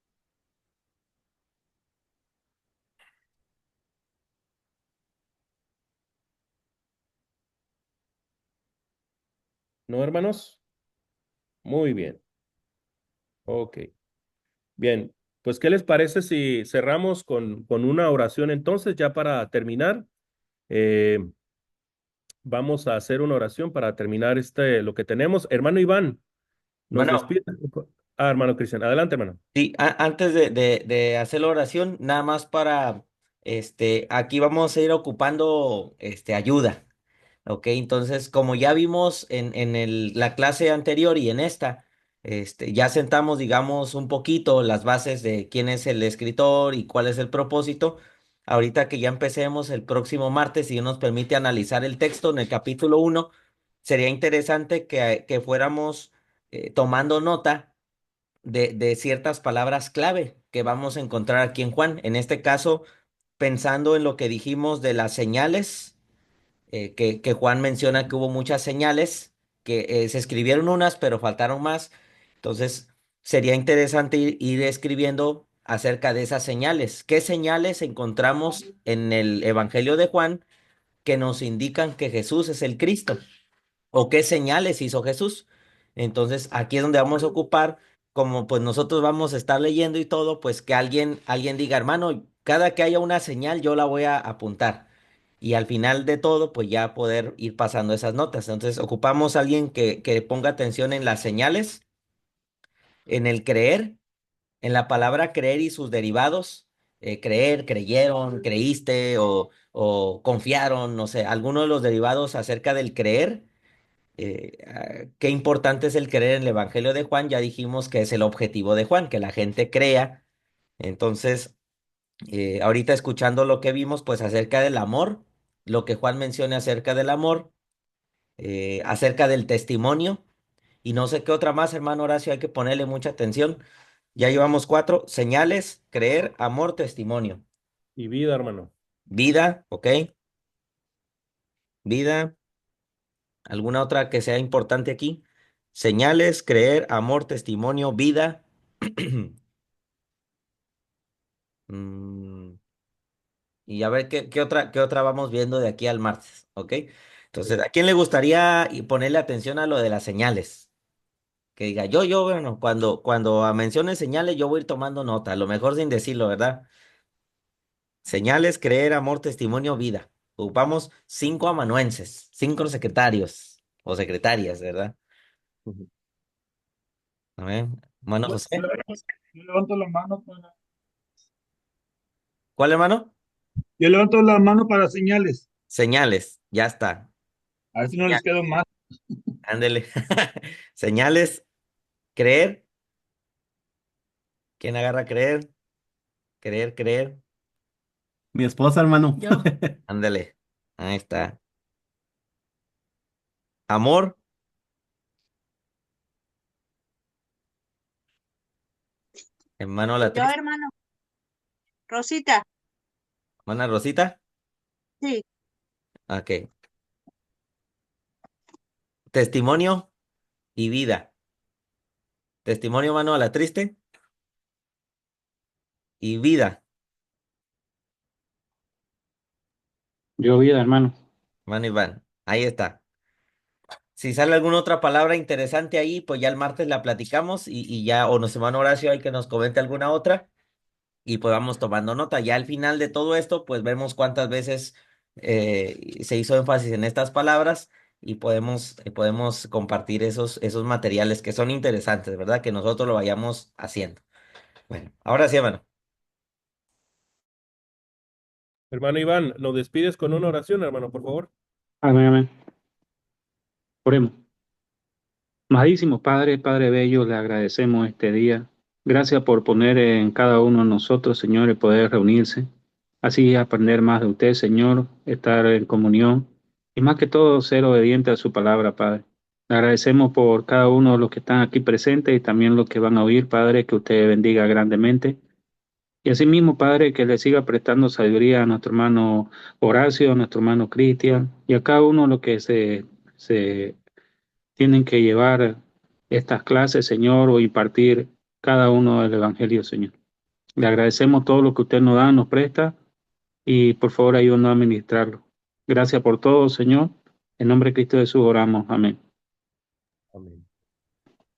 S2: ¿No, hermanos? Muy bien. Ok. Bien. Pues, ¿qué les parece si cerramos con una oración entonces, ya para terminar? Eh, Vamos a hacer una oración para terminar lo que tenemos. Hermano Iván, nos
S1: Bueno,
S2: despide. Hermano Cristian, adelante, hermano.
S1: sí, antes de hacer la oración, nada más para, aquí vamos a ir ocupando, ayuda. Ok, entonces, como ya vimos en la clase anterior y en esta, ya sentamos, digamos, un poquito las bases de quién es el escritor y cuál es el propósito. Ahorita que ya empecemos el próximo martes, si Dios nos permite analizar el texto en el capítulo 1, sería interesante que fuéramos tomando nota de ciertas palabras clave que vamos a encontrar aquí en Juan. En este caso, pensando en lo que dijimos de las señales que Juan menciona que hubo muchas señales, que se escribieron unas, pero faltaron más. Entonces, sería interesante ir escribiendo acerca de esas señales. ¿Qué señales encontramos en el Evangelio de Juan que nos indican que Jesús es el Cristo? ¿O qué señales hizo Jesús? Entonces, aquí es donde vamos a ocupar, como pues nosotros vamos a estar leyendo y todo, pues que alguien diga, hermano, cada que haya una señal, yo la voy a apuntar y al final de todo, pues ya poder ir pasando esas notas. Entonces, ocupamos a alguien que ponga atención en las señales, en el creer, en la palabra creer y sus derivados. Creer, creyeron, creíste o confiaron, no sé, alguno de los derivados acerca del creer. Qué importante es el creer en el Evangelio de Juan. Ya dijimos que es el objetivo de Juan, que la gente crea. Entonces, ahorita escuchando lo que vimos, pues acerca del amor, lo que Juan menciona acerca del amor, acerca del testimonio, y no sé qué otra más, hermano Horacio, hay que ponerle mucha atención. Ya llevamos cuatro: señales, creer, amor, testimonio.
S2: Y vida, hermano.
S1: Vida, ¿ok? Vida, ¿alguna otra que sea importante aquí? Señales, creer, amor, testimonio, vida. Mm, y a ver qué otra vamos viendo de aquí al martes, ¿ok? Entonces, ¿a quién le gustaría ponerle atención a lo de las señales? Que diga, bueno, cuando mencione señales, yo voy a ir tomando nota, a lo mejor sin decirlo, ¿verdad? Señales, creer, amor, testimonio, vida. Ocupamos 5 amanuenses, 5 secretarios o secretarias, ¿verdad?
S2: Ujú.
S1: A ver, hermano
S11: Yo
S1: José.
S11: levanto la mano para
S1: ¿Cuál, hermano?
S11: Yo levanto la mano para señales.
S1: Señales, ya está.
S11: A ver si no les quedo más.
S1: Ándele. Señales, creer. ¿Quién agarra creer? Creer, creer.
S3: Mi esposa, hermano.
S6: Yo.
S1: Ándele. Ahí está. Amor, hermano la
S5: Yo,
S1: triste.
S5: hermano. Rosita,
S1: Hermana Rosita.
S5: sí.
S1: Ok. Testimonio y vida. Testimonio, mano a la triste y vida,
S4: Yo vida, hermano.
S1: mano Iván. Ahí está. Si sale alguna otra palabra interesante ahí, pues ya el martes la platicamos y ya, o nuestro hermano Horacio hay que nos comente alguna otra y pues vamos tomando nota. Ya al final de todo esto, pues vemos cuántas veces se hizo énfasis en estas palabras y podemos compartir esos materiales que son interesantes, ¿verdad? Que nosotros lo vayamos haciendo. Bueno, ahora sí, hermano.
S2: Hermano Iván, ¿nos despides con una oración, hermano, por favor?
S4: Amén, amén. Oremos. Amadísimo Padre, Padre Bello, le agradecemos este día. Gracias por poner en cada uno de nosotros, Señor, el poder reunirse. Así aprender más de usted, Señor, estar en comunión y más que todo ser obediente a su palabra, Padre. Le agradecemos por cada uno de los que están aquí presentes y también los que van a oír, Padre, que usted bendiga grandemente. Y asimismo, Padre, que le siga prestando sabiduría a nuestro hermano Horacio, a nuestro hermano Cristian y a cada uno de los que se tienen que llevar estas clases, Señor, o impartir cada uno del Evangelio, Señor. Le agradecemos todo lo que usted nos da, nos presta, y por favor ayúdanos a administrarlo. Gracias por todo, Señor. En nombre de Cristo Jesús oramos. Amén.